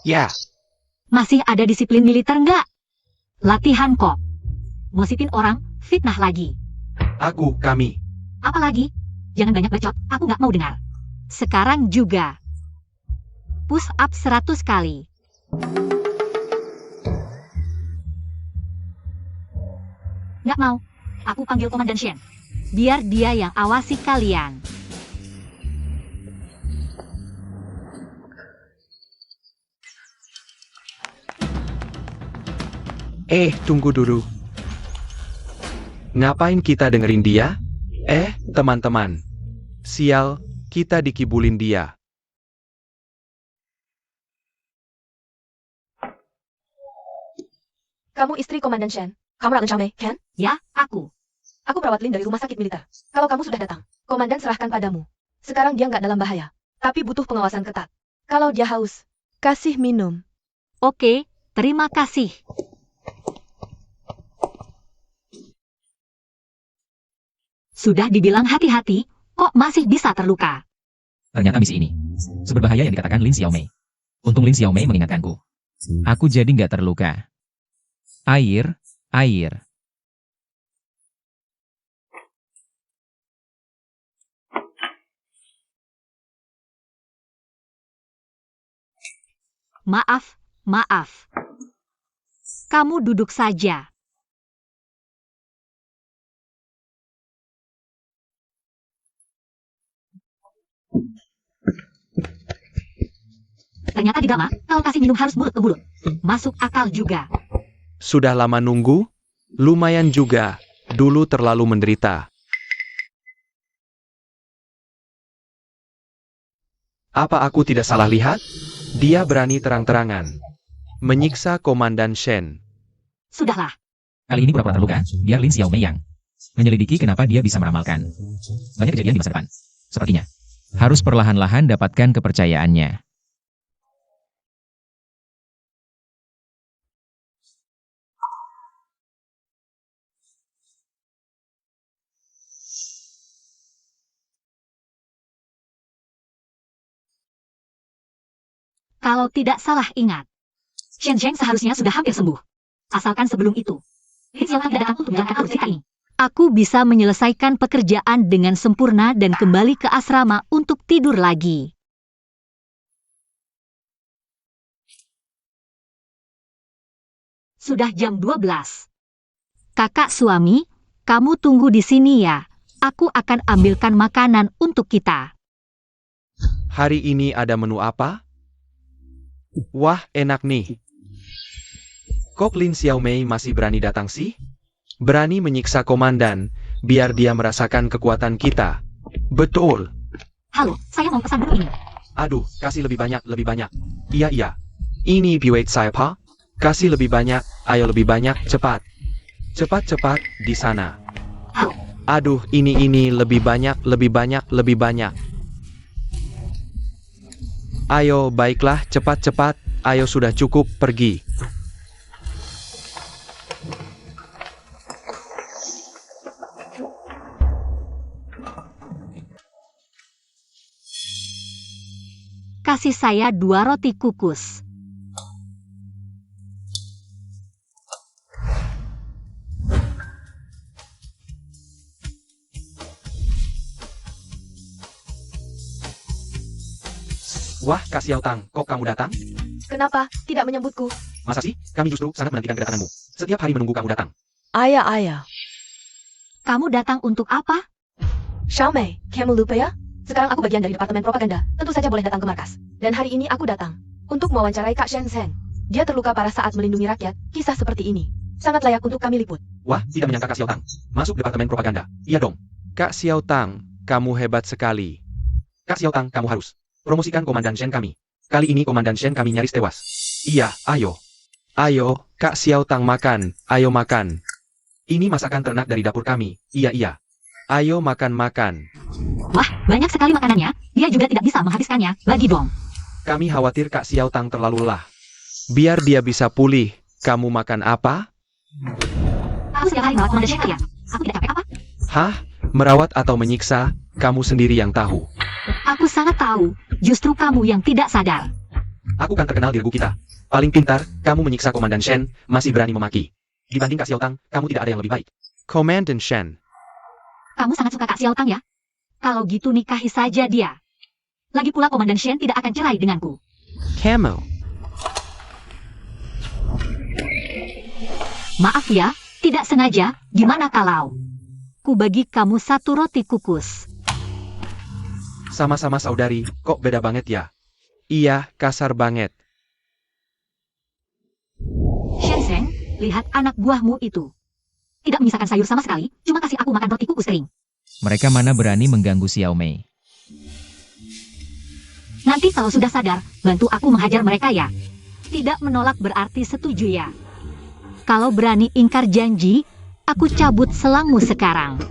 Ya, Masih ada disiplin militer nggak? Latihan kok. Ngosipin orang, fitnah lagi. kami. Apalagi? Jangan banyak bacot, aku nggak mau dengar. Sekarang juga. Push up 100 kali. Nggak mau. Aku panggil Komandan Shen. Biar dia yang awasi kalian. Tunggu dulu. Ngapain kita dengerin dia? Teman-teman. Sial, kita dikibulin dia. Kamu istri Komandan Shen. Kamu Ran Xiaomei, kan? Ya, aku. Aku perawat Lin dari rumah sakit militer. Kalau kamu sudah datang, Komandan serahkan padamu. Sekarang dia nggak dalam bahaya. Tapi butuh pengawasan ketat. Kalau dia haus, kasih minum. Oke, terima kasih. Sudah dibilang hati-hati, kok masih bisa terluka? Ternyata misi ini seberbahaya yang dikatakan Lin Xiaomei. Untung Lin Xiaomei mengingatkanku. Aku jadi nggak terluka. Air. Maaf. Kamu duduk saja. Ternyata di Gama, kalau kasih minum harus mulut ke mulut. Masuk akal juga. Sudah lama nunggu? Lumayan juga. Dulu terlalu menderita. Apa aku tidak salah lihat? Dia berani terang-terangan menyiksa Komandan Shen. Sudahlah, Kali ini pura-pura terluka, biar Lin Xiaomei yang menyelidiki kenapa dia bisa meramalkan banyak kejadian di masa depan. Sepertinya harus perlahan-lahan dapatkan kepercayaannya. kalau tidak salah ingat, Shenzhen seharusnya sudah hampir sembuh. Asalkan sebelum itu, Lin Xiaotang tidak datang untuk menjalankan alutsista ini. Aku bisa menyelesaikan pekerjaan dengan sempurna dan kembali ke asrama untuk tidur lagi. Sudah jam 12. Kakak suami, kamu tunggu di sini ya. Aku akan ambilkan makanan untuk kita. Hari ini ada menu apa? Wah, enak nih. Kok Lin Xiaomei masih berani datang sih? Berani menyiksa komandan, biar dia merasakan kekuatan kita. Betul. Halo, saya mau pesan dulu ini. Aduh, kasih lebih banyak. Iya. Ini biwet saya, Pak. Kasih lebih banyak, ayo lebih banyak, cepat. Cepat, di sana. Halo, Aduh, ini lebih banyak. Ayo, baiklah, cepat. Ayo sudah cukup, pergi. kasih saya 2 roti kukus. Wah, Kak Xiao Tang, kok kamu datang? Kenapa tidak menyambutku? Masa sih? Kami justru sangat menantikan kedatanganmu. Setiap hari menunggu kamu datang. Ayah. Kamu datang untuk apa? Xiaomei, kamu lupa ya? Sekarang aku bagian dari departemen propaganda. Tentu saja boleh datang ke markas. Dan hari ini aku datang untuk mewawancarai Kak Shenzhen. Dia terluka parah saat melindungi rakyat. Kisah seperti ini sangat layak untuk kami liput. Wah, tidak menyangka Kak Xiao Tang. Masuk departemen propaganda. Iya dong. Kak Xiao Tang, kamu hebat sekali. Kak Xiao Tang, kamu harus promosikan Komandan Shen kami. Kali ini Komandan Shen kami nyaris tewas. Iya, ayo. Ayo, Kak Xiao Tang makan. Ayo makan. Ini masakan ternak dari dapur kami. Iya. Ayo makan. Wah, banyak sekali makanannya. Dia juga tidak bisa menghabiskannya. Bagi dong. Kami khawatir Kak Xiao Tang terlalu lelah. Biar dia bisa pulih. Kamu makan apa? Aku setiap hari merawat Komandan Shen kalian. Aku tidak capek apa? Hah? Merawat atau menyiksa? Kamu sendiri yang tahu. Aku sangat tahu. Justru kamu yang tidak sadar. Aku kan terkenal di regu kita. Paling pintar, kamu menyiksa Komandan Shen, masih berani memaki. Dibanding Kak Xiao Tang, kamu tidak ada yang lebih baik. Komandan Shen. Kamu sangat suka Kak Xiao Tang ya? Kalau gitu nikahi saja dia. Lagi pula Komandan Shen tidak akan cerai denganku. Kamu. Maaf ya, tidak sengaja. Gimana kalau ku bagi kamu 1 roti kukus? Sama-sama saudari, kok beda banget ya? Iya, kasar banget. Shenzhen, lihat anak buahmu itu. Tidak menyisakan sayur sama sekali, cuma kasih aku makan roti kukus kering. Mereka mana berani mengganggu Xiaomei. Nanti kalau sudah sadar, bantu aku menghajar mereka ya. Tidak menolak berarti setuju ya. Kalau berani ingkar janji, aku cabut selangmu sekarang.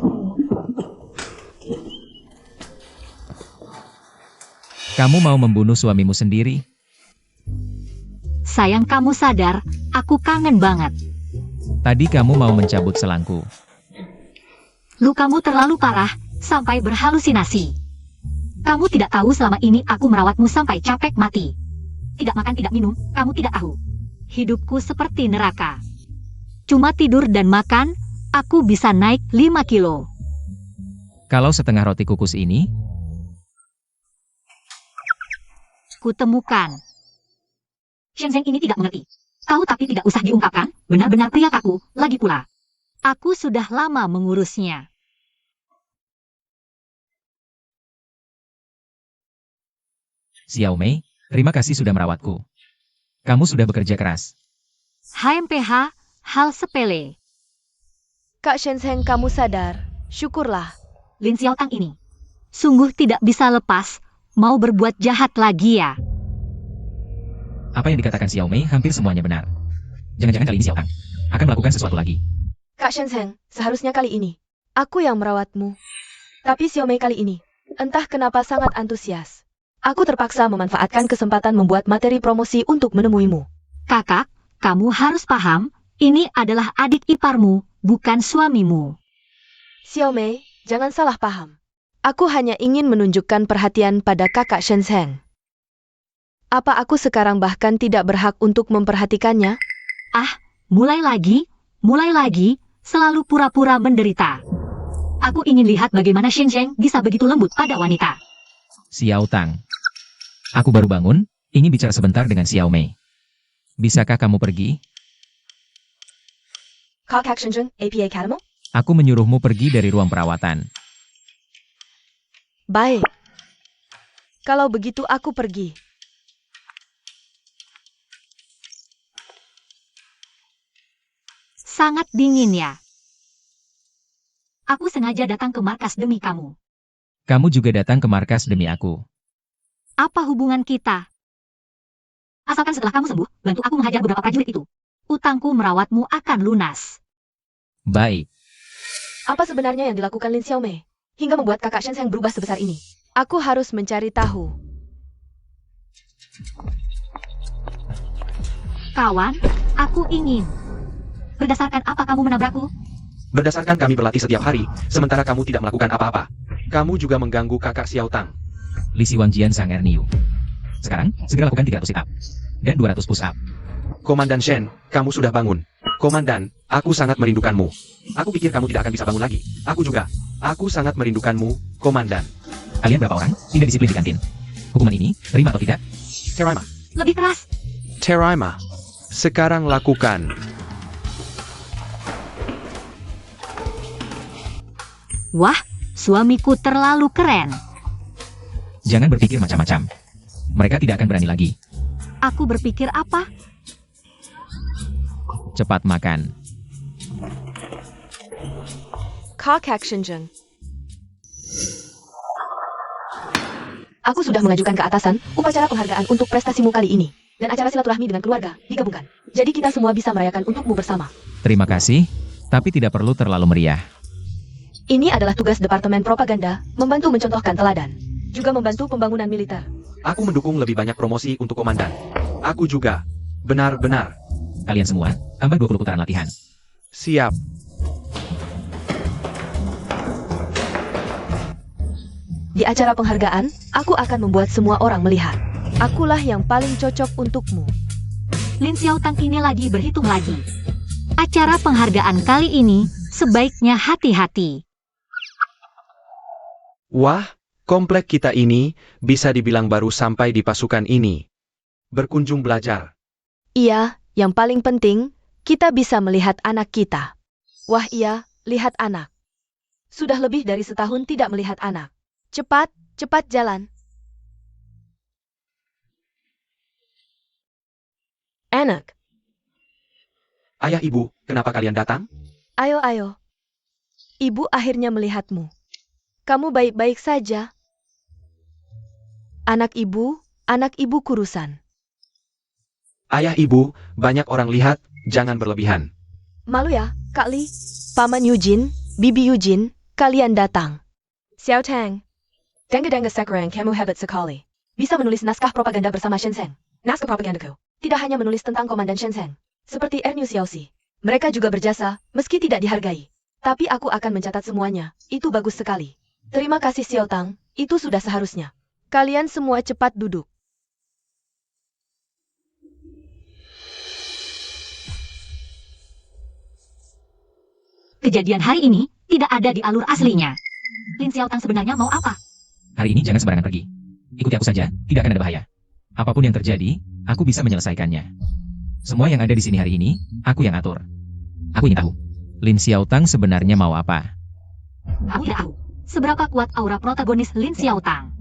Kamu mau membunuh suamimu sendiri? Sayang kamu sadar, aku kangen banget. Tadi kamu mau mencabut selangku. Lukamu terlalu parah, sampai berhalusinasi. Kamu tidak tahu selama ini aku merawatmu sampai capek mati. Tidak makan tidak minum, kamu tidak tahu. Hidupku seperti neraka. Cuma tidur dan makan, aku bisa naik 5 kilo. Kalau setengah roti kukus ini, Kutemukan. Shenzhen ini tidak mengerti. Tahu tapi tidak usah diungkapkan, benar-benar pria kaku, lagi pula. Aku sudah lama mengurusnya. Xiaomei, terima kasih sudah merawatku. Kamu sudah bekerja keras. HMPH, hal sepele. Kak Shenzhen, kamu sadar. Syukurlah. Lin Xiaotang ini sungguh tidak bisa lepas, mau berbuat jahat lagi ya. Apa yang dikatakan Xiaomei hampir semuanya benar. Jangan-jangan kali ini Xiaotang akan melakukan sesuatu lagi. Kak Shenzhen, seharusnya kali ini aku yang merawatmu. Tapi Xiaomei kali ini, entah kenapa sangat antusias. Aku terpaksa memanfaatkan kesempatan membuat materi promosi untuk menemuimu. Kakak, kamu harus paham, ini adalah adik iparmu, bukan suamimu. Xiaomei, jangan salah paham. Aku hanya ingin menunjukkan perhatian pada kakak Shenzhen. Apa aku sekarang bahkan tidak berhak untuk memperhatikannya? Mulai lagi, selalu pura-pura menderita. Aku ingin lihat bagaimana Shenzhen bisa begitu lembut pada wanita. Xiaotang, aku baru bangun, ingin bicara sebentar dengan Xiaomei. Bisakah kamu pergi? Kak Shenzhen, APA Academy? Aku menyuruhmu pergi dari ruang perawatan. Baik. Kalau begitu aku pergi. Sangat dingin ya. Aku sengaja datang ke markas demi kamu. Kamu juga datang ke markas demi aku. Apa hubungan kita? Asalkan setelah kamu sembuh, bantu aku menghajar beberapa prajurit itu. Utangku merawatmu akan lunas. Baik. Apa sebenarnya yang dilakukan Lin Xiaomei hingga membuat kakak Shenzhen berubah sebesar ini? Aku harus mencari tahu. Kawan, aku ingin. Berdasarkan apa kamu menabrakku? Berdasarkan kami berlatih setiap hari, sementara kamu tidak melakukan apa-apa. Kamu juga mengganggu kakak Xiao Tang. Li Xiwangjian Sang Erniu. Sekarang, segera lakukan 300 sit up. Dan 200 push up. Komandan Shen, kamu sudah bangun. Komandan, aku sangat merindukanmu. Aku pikir kamu tidak akan bisa bangun lagi. Aku juga. Aku sangat merindukanmu, Komandan. Kalian berapa orang? Tidak disiplin di kantin. Hukuman ini, terima atau tidak? Terima. Lebih keras. Terima. Sekarang lakukan. Wah, suamiku terlalu keren. Jangan berpikir macam-macam. Mereka tidak akan berani lagi. Aku berpikir apa? Cepat makan. Kak Shenjeng. Aku sudah mengajukan ke atasan upacara penghargaan untuk prestasimu kali ini. Dan acara silaturahmi dengan keluarga digabungkan. Jadi kita semua bisa merayakan untukmu bersama. Terima kasih, tapi tidak perlu terlalu meriah. Ini adalah tugas Departemen Propaganda, membantu mencontohkan teladan. Juga membantu pembangunan militer. Aku mendukung lebih banyak promosi untuk komandan. Aku juga. Benar-benar. Kalian semua, tambah 20 putaran latihan. Siap. Di acara penghargaan, aku akan membuat semua orang melihat. Akulah yang paling cocok untukmu. Lin Xiaotang ini lagi berhitung lagi. Acara penghargaan kali ini sebaiknya hati-hati. Wah, komplek kita ini bisa dibilang baru sampai di pasukan ini. Berkunjung belajar. Iya, yang paling penting, kita bisa melihat anak kita. Wah iya, lihat anak. Sudah lebih dari setahun tidak melihat anak. Cepat, cepat jalan. Anak, Ayah ibu, kenapa kalian datang? ayo ayo. Ibu akhirnya melihatmu. Kamu baik-baik saja. Anak ibu kurusan. Ayah ibu, banyak orang lihat, jangan berlebihan. Malu ya, Kak Li, Paman Eugene, Bibi Eugene, kalian datang. Xiao Tang. Dengga sekarang kamu hebat sekali. Bisa menulis naskah propaganda bersama Shenzhen. Naskah propagandaku tidak hanya menulis tentang Komandan Shenzhen. Seperti Ernest Xiaoxi. Mereka juga berjasa, meski tidak dihargai. Tapi aku akan mencatat semuanya, itu bagus sekali. Terima kasih Xiao Tang, itu sudah seharusnya. Kalian semua cepat duduk. Kejadian hari ini tidak ada di alur aslinya. Lin Xiaotang sebenarnya mau apa? Hari ini jangan sembarangan pergi. Ikuti aku saja, tidak akan ada bahaya. Apapun yang terjadi, aku bisa menyelesaikannya. Semua yang ada di sini hari ini, aku yang atur. Aku ingin tahu, Lin Xiaotang sebenarnya mau apa? Aku tidak tahu seberapa kuat aura protagonis Lin Xiaotang.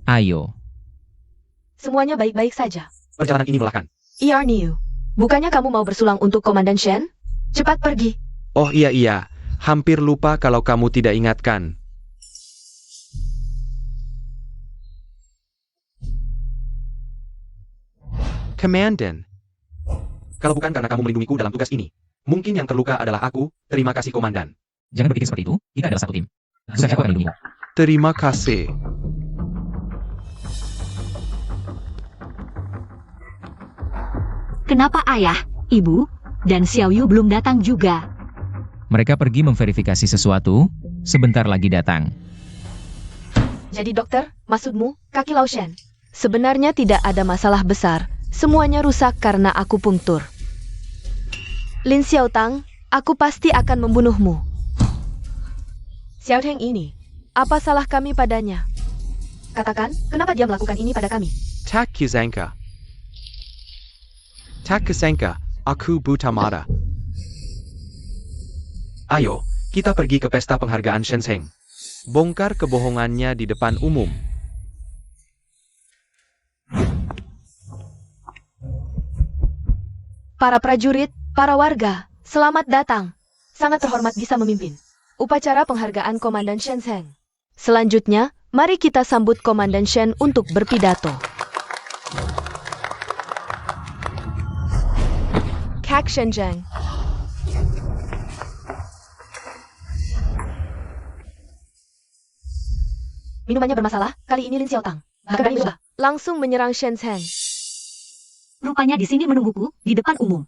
Ayo, Semuanya baik-baik saja. Perjalanan ini melelahkan. Niu, bukannya kamu mau bersulang untuk Komandan Shen? Cepat pergi. Oh iya, hampir lupa kalau kamu tidak ingatkan. Komandan. Kalau bukan karena kamu melindungiku dalam tugas ini, mungkin yang terluka adalah aku. Terima kasih, Komandan. jangan berpikir seperti itu, kita adalah satu tim. Tentu saja aku akan melindungimu. Terima kasih. Kenapa ayah, ibu, dan Xiao Yu belum datang juga? Mereka pergi memverifikasi sesuatu, sebentar lagi datang. Jadi dokter, maksudmu, kaki Lao Shen? Sebenarnya tidak ada masalah besar. Semuanya rusak karena akupunktur. Lin Xiaotang, aku pasti akan membunuhmu. Xiao Teng ini, apa salah kami padanya? Katakan, kenapa dia melakukan ini pada kami? Tak kusangka. Tak kusangka, aku buta mata. Ayo, kita pergi ke pesta penghargaan Shenzhen. Bongkar kebohongannya di depan umum. Para prajurit, para warga, selamat datang. Sangat terhormat bisa memimpin upacara penghargaan Komandan Shenzhen. Selanjutnya, mari kita sambut Komandan Shen untuk berpidato. Kak Shenzhen. Minumannya bermasalah, kali ini Lin Xiaotang. Bahkan berani juga. Langsung menyerang Shenzhen. Rupanya di sini menungguku di depan umum.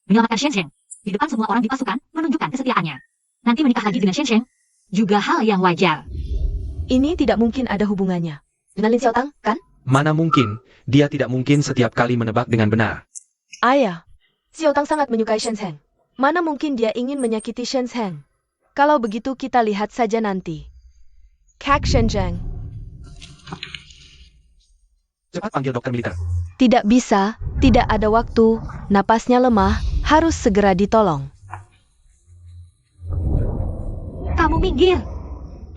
Menyelamatkan Shenzhen. Di depan semua orang di pasukan menunjukkan kesetiaannya. Nanti menikah lagi dengan Shenzhen. Juga hal yang wajar. Ini tidak mungkin ada hubungannya. Dengan Lin Xiaotang, kan? Mana mungkin, dia tidak mungkin setiap kali menebak dengan benar. Ayah, Xiao Tang sangat menyukai Shen Zheng. Mana mungkin dia ingin menyakiti Shen Zheng? Kalau begitu kita lihat saja nanti. Kak Shen Zheng. Cepat panggil dokter militer. Tidak bisa, tidak ada waktu, napasnya lemah, harus segera ditolong. Kamu minggir.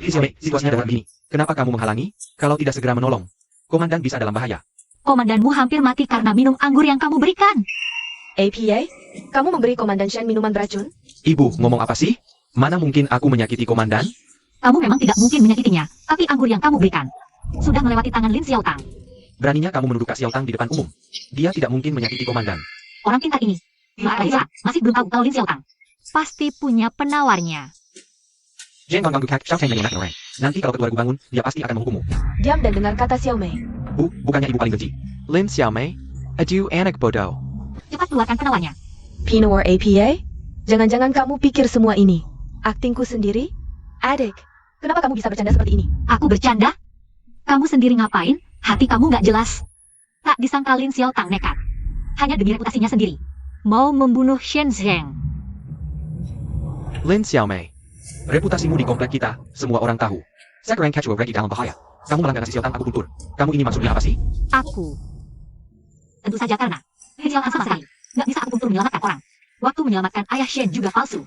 Lin Xiaomei, situasinya dalam begini. Kenapa kamu menghalangi? Kalau tidak segera menolong, komandan bisa dalam bahaya. Komandanmu hampir mati karena minum anggur yang kamu berikan. APA? Kamu memberi Komandan Shen minuman beracun? Ibu, ngomong apa sih? Mana mungkin aku menyakiti komandan? Kamu memang tidak mungkin menyakitinya, tapi anggur yang kamu berikan sudah melewati tangan Lin Xiao Tang. Beraninya kamu menuduh Kak Xiao Tang di depan umum. Dia tidak mungkin menyakiti komandan. Orang pintar ini, masih belum tahu kalau Lin Xiao Tang pasti punya penawarnya. Jangan ganggu Kak Xiao Tang dengan orang. Nanti kalau ketua regu bangun, dia pasti akan menghukummu. Diam dan dengar kata Xiao Mei. Bu, bukannya ibu paling benci. Lin Xiaomei, adieu anak bodoh. Cepat keluarkan penawarnya. Pino or APA? Jangan-jangan kamu pikir semua ini aktingku sendiri? Adik, kenapa kamu bisa bercanda seperti ini? Aku bercanda? Kamu sendiri ngapain? Hati kamu nggak jelas. Tak disangka Lin Xiao Tang nekat. Hanya demi reputasinya sendiri. Mau membunuh Shen Zheng. Lin Xiaomei, reputasimu di komplek kita, semua orang tahu. Sekarang catch Reggie dalam bahaya. Kamu melanggar nasi Xiao Tang aku kultur. Kamu ini maksudnya apa sih? Aku. Tentu saja karena Lin Xiao Tang sama sekali nggak bisa aku kultur menyelamatkan orang. Waktu menyelamatkan ayah Shen juga palsu.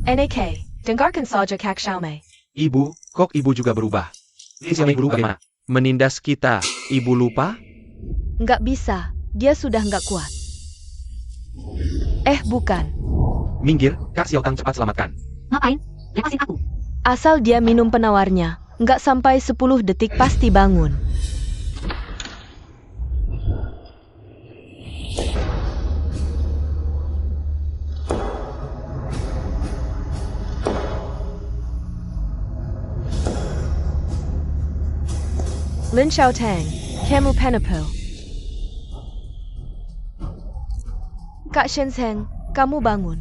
NAK, dengarkan saja Kak Xiao Mei. Ibu, kok ibu juga berubah? Lin Xiaomei berubah bagaimana? Menindas kita, ibu lupa? Nggak bisa, dia sudah nggak kuat. Bukan. Minggir, Kak Xiao Tang cepat selamatkan. Ngapain? Lepasin aku. Asal dia minum penawarnya, nggak sampai 10 detik pasti bangun. Lin Xiao Tang, kamu Penepo. Kak Shen Zheng, kamu bangun.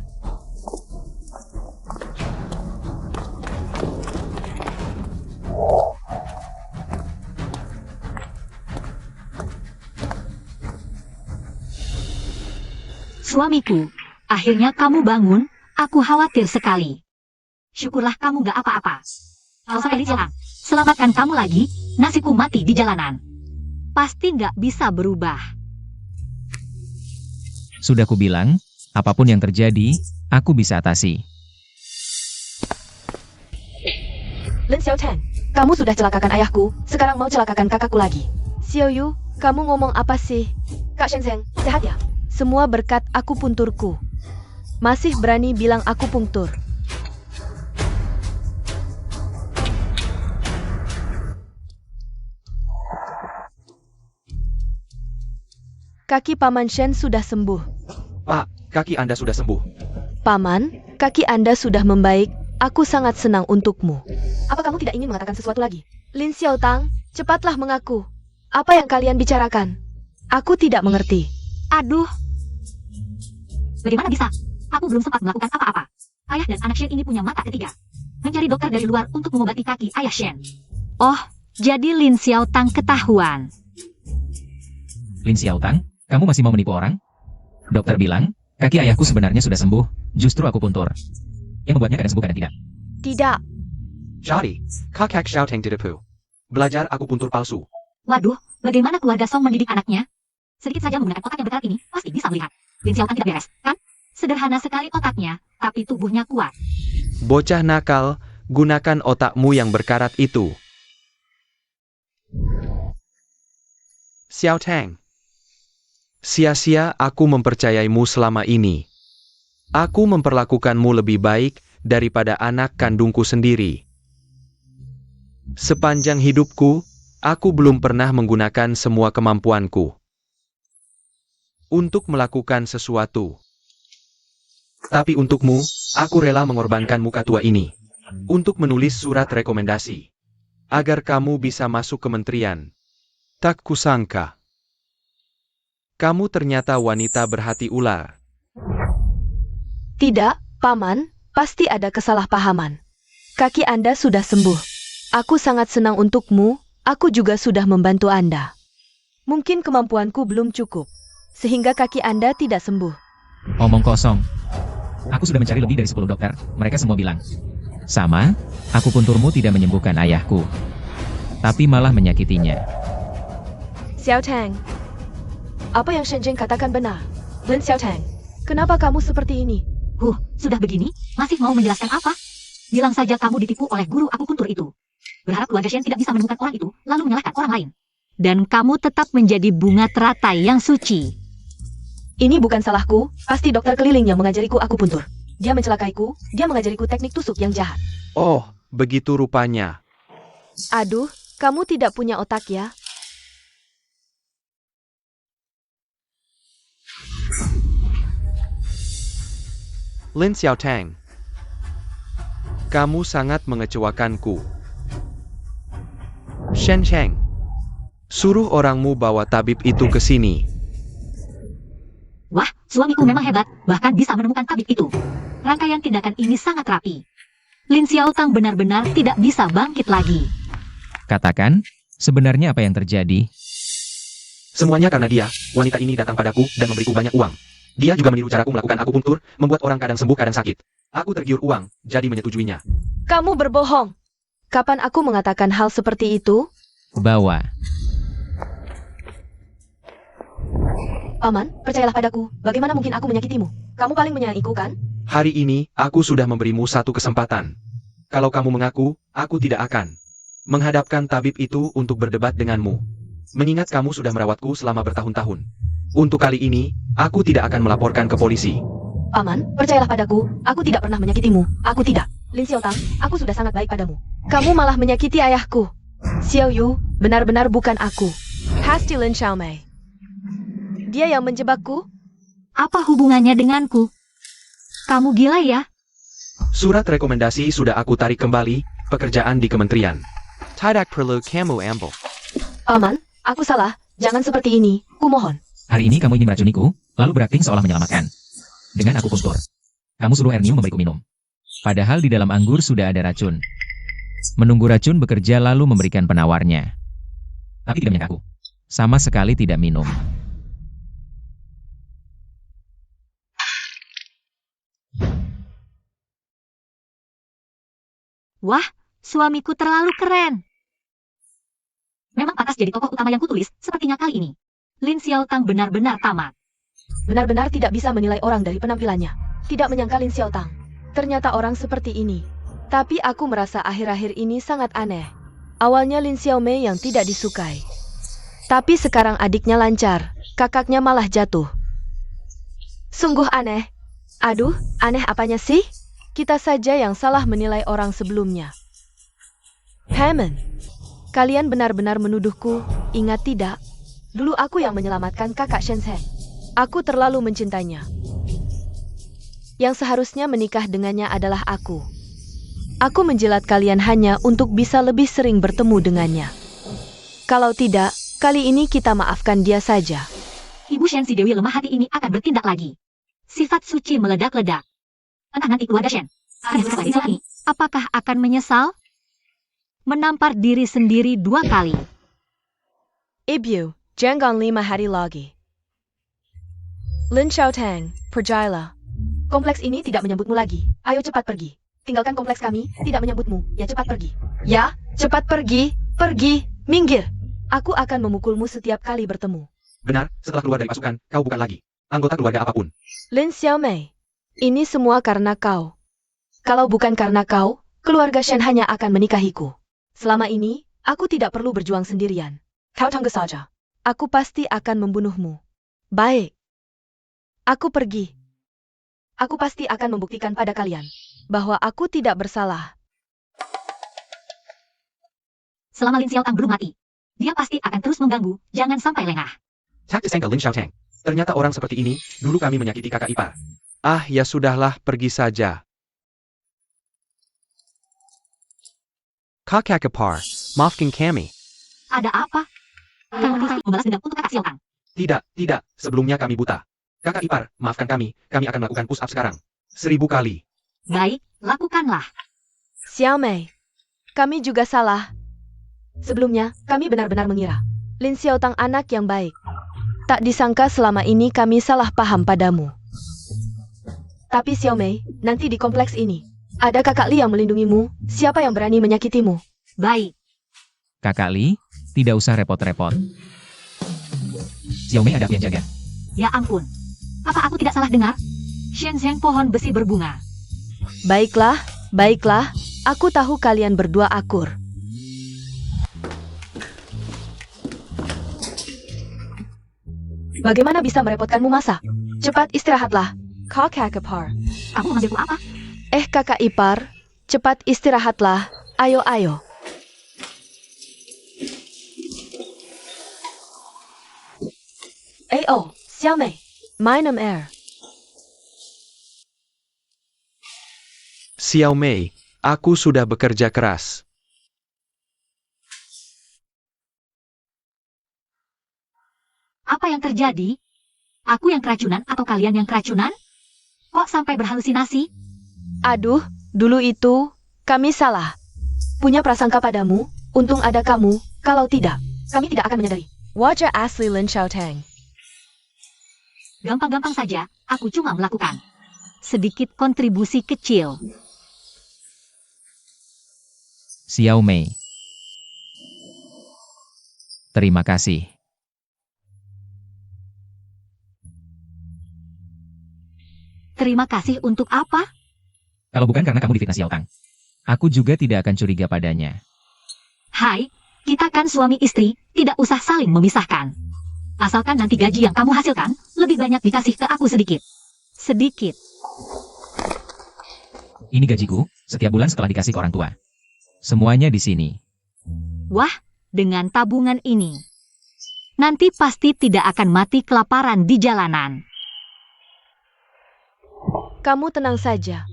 Suamiku, akhirnya kamu bangun. Aku khawatir sekali. Syukurlah kamu gak apa-apa. Kalau sampai Lin Xiao Tang selamatkan kamu lagi, nasiku mati di jalanan. Pasti gak bisa berubah. Sudah kubilang, apapun yang terjadi, aku bisa atasi. Lin Xiao Tang, kamu sudah celakakan ayahku, sekarang mau celakakan kakakku lagi. Xiao Yu, kamu ngomong apa sih? Kak Shen Zheng, sehat ya? Semua berkat aku punturku. Masih berani bilang aku pungtur. Kaki Paman Shen sudah sembuh. Pak, kaki Anda sudah sembuh. Paman, kaki Anda sudah membaik. Aku sangat senang untukmu. Apa kamu tidak ingin mengatakan sesuatu lagi? Lin Xiao Tang, cepatlah mengaku. Apa yang kalian bicarakan? Aku tidak mengerti. Aduh. Bagaimana bisa? Aku belum sempat melakukan apa-apa. Ayah dan anak Shen ini punya mata ketiga. Mencari dokter dari luar untuk mengobati kaki ayah Shen. Oh, jadi Lin Xiao Tang ketahuan. Lin Xiao Tang, kamu masih mau menipu orang? Dokter bilang, kaki ayahku sebenarnya sudah sembuh, justru aku puntur. Yang membuatnya kadang sembuh kadang tidak. Tidak. Jadi, Kak Xiao Tang ditipu. Belajar aku puntur palsu. Waduh, bagaimana keluarga Song mendidik anaknya? Sedikit saja menggunakan otak yang berkarat ini, pasti bisa melihat. Lin Xiao Tang tidak beres, kan? Sederhana sekali otaknya, tapi tubuhnya kuat. Bocah nakal, gunakan otakmu yang berkarat itu. Xiao Tang. Sia-sia aku mempercayaimu selama ini. Aku memperlakukanmu lebih baik daripada anak kandungku sendiri. Sepanjang hidupku, aku belum pernah menggunakan semua kemampuanku untuk melakukan sesuatu. Tapi untukmu, aku rela mengorbankan muka tua ini untuk menulis surat rekomendasi agar kamu bisa masuk kementerian. Tak kusangka. Kamu ternyata wanita berhati ular. Tidak, Paman, pasti ada kesalahpahaman. Kaki Anda sudah sembuh. Aku sangat senang untukmu, aku juga sudah membantu Anda. Mungkin kemampuanku belum cukup, sehingga kaki Anda tidak sembuh. Omong kosong. Aku sudah mencari lebih dari 10 dokter. Mereka semua bilang, sama, akupunturmu tidak menyembuhkan ayahku, tapi malah menyakitinya. Xiao Tang, apa yang Shen Jing katakan benar? Lin Xiao Tang, kenapa kamu seperti ini? Sudah begini, masih mau menjelaskan apa? Bilang saja kamu ditipu oleh guru akupuntur itu. Berharap keluarga Shen tidak bisa menemukan orang itu, lalu menyalahkan orang lain. Dan kamu tetap menjadi bunga teratai yang suci. Ini bukan salahku, pasti dokter keliling yang mengajariku akupuntur. Dia mencelakaiku, dia mengajariku teknik tusuk yang jahat. Oh, begitu rupanya. Aduh, kamu tidak punya otak ya? Lin Xiaotang, kamu sangat mengecewakanku. Shen Cheng, suruh orangmu bawa tabib itu ke sini. Wah, suamiku memang hebat, bahkan bisa menemukan tabib itu. Rangkaian tindakan ini sangat rapi. Lin Xiaotang benar-benar tidak bisa bangkit lagi. Katakan, sebenarnya apa yang terjadi? Semuanya karena dia, wanita ini datang padaku dan memberiku banyak uang. Dia juga meniru caraku melakukan akupuntur, membuat orang kadang sembuh kadang sakit. Aku tergiur uang, jadi menyetujuinya. Kamu berbohong. Kapan aku mengatakan hal seperti itu? Bawa. Paman, percayalah padaku. Bagaimana mungkin aku menyakitimu? Kamu paling menyayangiku kan? Hari ini, aku sudah memberimu satu kesempatan. Kalau kamu mengaku, aku tidak akan menghadapkan tabib itu untuk berdebat denganmu. Mengingat kamu sudah merawatku selama bertahun-tahun. Untuk kali ini, aku tidak akan melaporkan ke polisi. Paman, percayalah padaku. Aku tidak pernah menyakitimu. Aku tidak. Lin Xiaotang, aku sudah sangat baik padamu. Kamu malah menyakiti ayahku. Xiao Yu, benar-benar bukan aku. Pasti Lin Xiaomei. Dia yang menjebakku? Apa hubungannya denganku? Kamu gila ya? Surat rekomendasi sudah aku tarik kembali, pekerjaan di kementerian. Tidak perlu kamu ambil. Paman, aku salah. Jangan seperti ini. Kumohon. Hari ini kamu ingin meracuniku, lalu berakting seolah menyelamatkan. Dengan akupuntur. Kamu suruh Erniu memberiku minum. Padahal di dalam anggur sudah ada racun. Menunggu racun bekerja lalu memberikan penawarnya. Tapi tidak minyak aku. Sama sekali tidak minum. Wah, suamiku terlalu keren. Memang pantas jadi tokoh utama yang kutulis, sepertinya kali ini. Lin Xiaotang benar-benar tamat. Benar-benar tidak bisa menilai orang dari penampilannya. Tidak menyangka Lin Xiaotang. Ternyata orang seperti ini. Tapi aku merasa akhir-akhir ini sangat aneh. Awalnya Lin Xiaomei yang tidak disukai. Tapi sekarang adiknya lancar, kakaknya malah jatuh. Sungguh aneh. Aduh, aneh apanya sih? Kita saja yang salah menilai orang sebelumnya. Hammond, kalian benar-benar menuduhku, ingat tidak? Dulu aku yang menyelamatkan kakak Shenzhen. Aku terlalu mencintainya. Yang seharusnya menikah dengannya adalah aku. Aku menjilat kalian hanya untuk bisa lebih sering bertemu dengannya. Kalau tidak, kali ini kita maafkan dia saja. Ibu Shen si Dewi lemah hati ini akan bertindak lagi. Sifat suci meledak-ledak. Entah nanti keluarga Shen. Apakah akan menyesal? Menampar diri sendiri 2 kali. Ibu, jangan 5 hari lagi. Lin Xiaotang, percayalah. Kompleks ini tidak menyambutmu lagi. Ayo cepat pergi. Tinggalkan kompleks kami, tidak menyambutmu. Ya cepat pergi. Ya, cepat pergi. Pergi, minggir. Aku akan memukulmu setiap kali bertemu. Benar, setelah keluar dari pasukan, kau bukan lagi anggota keluarga apapun. Lin Xiaomei, ini semua karena kau. Kalau bukan karena kau, keluarga Shen hanya akan menikahiku. Selama ini, aku tidak perlu berjuang sendirian. Kau tunggu saja. Aku pasti akan membunuhmu. Baik. Aku pergi. Aku pasti akan membuktikan pada kalian bahwa aku tidak bersalah. Selama Lin Xiaotang belum mati, dia pasti akan terus mengganggu, jangan sampai lengah. Cak disangka Lin Xiaotang. Ternyata orang seperti ini, dulu kami menyakiti kakak ipar. Ah, ya sudahlah, pergi saja. Kakak ipar, maafkan kami. Ada apa? Kamu pasti membalas dendam untuk kakak Xiaotang. Tidak, sebelumnya kami buta. Kakak ipar, maafkan kami akan melakukan push up sekarang. 1000 kali. Baik, lakukanlah. Xiaomei, kami juga salah. Sebelumnya, kami benar-benar mengira Lin Xiaotang anak yang baik. Tak disangka selama ini kami salah paham padamu. Tapi Xiao Mei, nanti di kompleks ini, ada kakak Li yang melindungimu. Siapa yang berani menyakitimu? Baik. Kakak Li, tidak usah repot-repot. Xiao Mei ada aku yang jaga. Ya ampun. Apa aku tidak salah dengar? Shenzhen pohon besi berbunga. Baiklah, baiklah. Aku tahu kalian berdua akur. Bagaimana bisa merepotkanmu masa? Cepat istirahatlah. Kakak ipar. Kamu memanggilku apa? Kakak ipar, cepat istirahatlah. Ayo, ayo. Oh, Xiao Mei. Minum air. Xiao Mei, aku sudah bekerja keras. Apa yang terjadi? Aku yang keracunan atau kalian yang keracunan? Kok sampai berhalusinasi? Aduh, dulu itu, kami salah. Punya prasangka padamu, untung ada kamu, kalau tidak, kami tidak akan menyadari. Wajah asli Lin Xiaotang. Gampang-gampang saja, aku cuma melakukan sedikit kontribusi kecil. Xiao Mei. Terima kasih. Terima kasih untuk apa? Kalau bukan karena kamu difitnah Xiao Tang, aku juga tidak akan curiga padanya. Hai, kita kan suami istri, tidak usah saling memisahkan. Asalkan nanti gaji yang kamu hasilkan, lebih banyak dikasih ke aku sedikit. Sedikit. Ini gajiku, setiap bulan setelah dikasih ke orang tua. Semuanya di sini. Wah, dengan tabungan ini, nanti pasti tidak akan mati kelaparan di jalanan. Kamu tenang saja.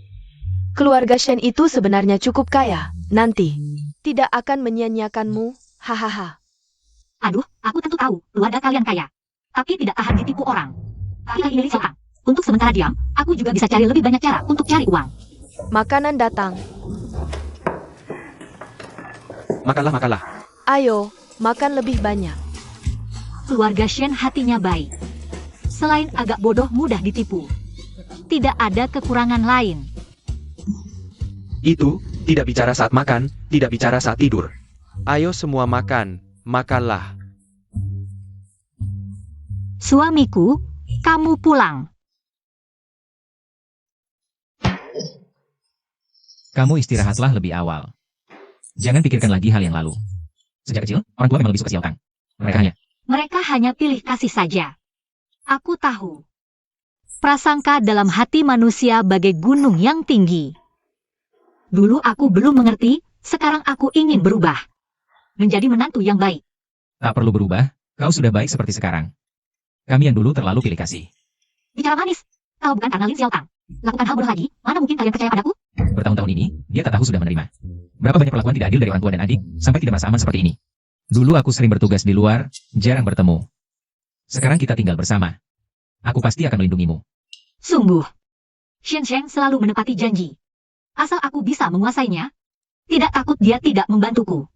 Keluarga Shen itu sebenarnya cukup kaya. Nanti, tidak akan menyia-nyiakanmu. Hahaha. Aduh, aku tentu tahu, keluarga kalian kaya. Tapi tidak tahan ditipu orang. Tapi ini Xiaotang. Untuk sementara diam, aku juga bisa cari lebih banyak cara untuk cari uang. Makanan datang. Makanlah. Ayo, makan lebih banyak. Keluarga Shen hatinya baik. Selain agak bodoh mudah ditipu, tidak ada kekurangan lain. Itu, tidak bicara saat makan, tidak bicara saat tidur. Ayo semua makan, makanlah. Suamiku, kamu pulang. Kamu istirahatlah lebih awal. Jangan pikirkan lagi hal yang lalu. Sejak kecil, orang tua memang lebih suka Xiao Tang. Mereka hanya pilih kasih saja. Aku tahu. Prasangka dalam hati manusia bagai gunung yang tinggi. Dulu aku belum mengerti, sekarang aku ingin berubah. Menjadi menantu yang baik. Tak perlu berubah, kau sudah baik seperti sekarang. Kami yang dulu terlalu pilih kasih. Bicara manis. Kalau bukan karena Lin Xiaotang, lakukan hal bodoh lagi, mana mungkin kalian percaya padaku? Bertahun-tahun ini, dia tak tahu sudah menerima. Berapa banyak perlakuan tidak adil dari orang tua dan adik, sampai tidak merasa aman seperti ini. Dulu aku sering bertugas di luar, jarang bertemu. Sekarang kita tinggal bersama. Aku pasti akan melindungimu. Sungguh. Shenzhen selalu menepati janji. Asal aku bisa menguasainya, tidak takut dia tidak membantuku.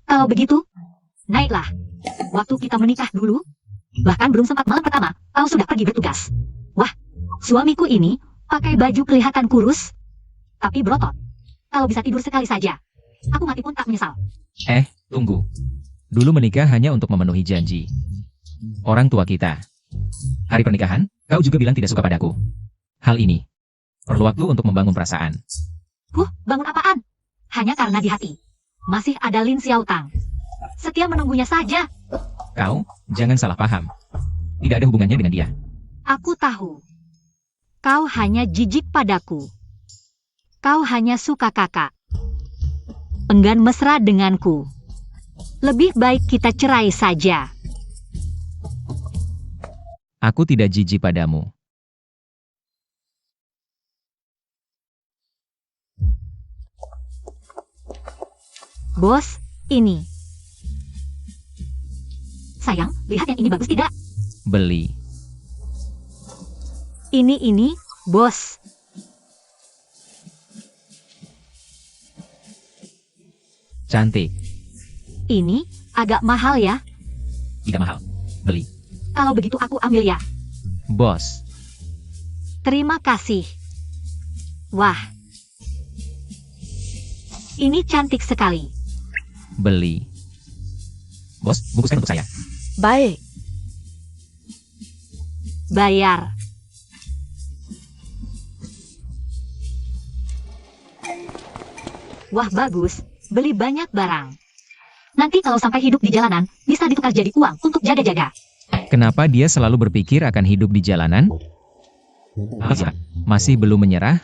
Kalau begitu, naiklah. Waktu kita menikah dulu, bahkan belum sempat malam pertama, kau sudah pergi bertugas. Wah, suamiku ini pakai baju kelihatan kurus, tapi berotot. Kalau bisa tidur sekali saja, aku mati pun tak menyesal. Tunggu. Dulu menikah hanya untuk memenuhi janji. Orang tua kita. Hari pernikahan, kau juga bilang tidak suka padaku. Hal ini perlu waktu untuk membangun perasaan. Bangun apaan? Hanya karena di hati masih ada Lin Xiaotang. Setia menunggunya saja. Kau, jangan salah paham. Tidak ada hubungannya dengan dia. Aku tahu. Kau hanya jijik padaku. Kau hanya suka kakak. Enggan mesra denganku. Lebih baik kita cerai saja. Aku tidak jijik padamu. Bos, ini. Sayang, lihat yang ini bagus tidak? Beli. Ini, bos. Cantik. Ini agak mahal ya. Tidak mahal. Beli. Kalau begitu aku ambil ya. Bos. Terima kasih. Wah. Ini cantik sekali. Beli. Bos, bungkuskan untuk saya. Baik. Bayar. Wah, bagus. Beli banyak barang. Nanti kalau sampai hidup di jalanan, bisa ditukar jadi uang untuk jaga-jaga. Kenapa dia selalu berpikir akan hidup di jalanan? Masih belum menyerah?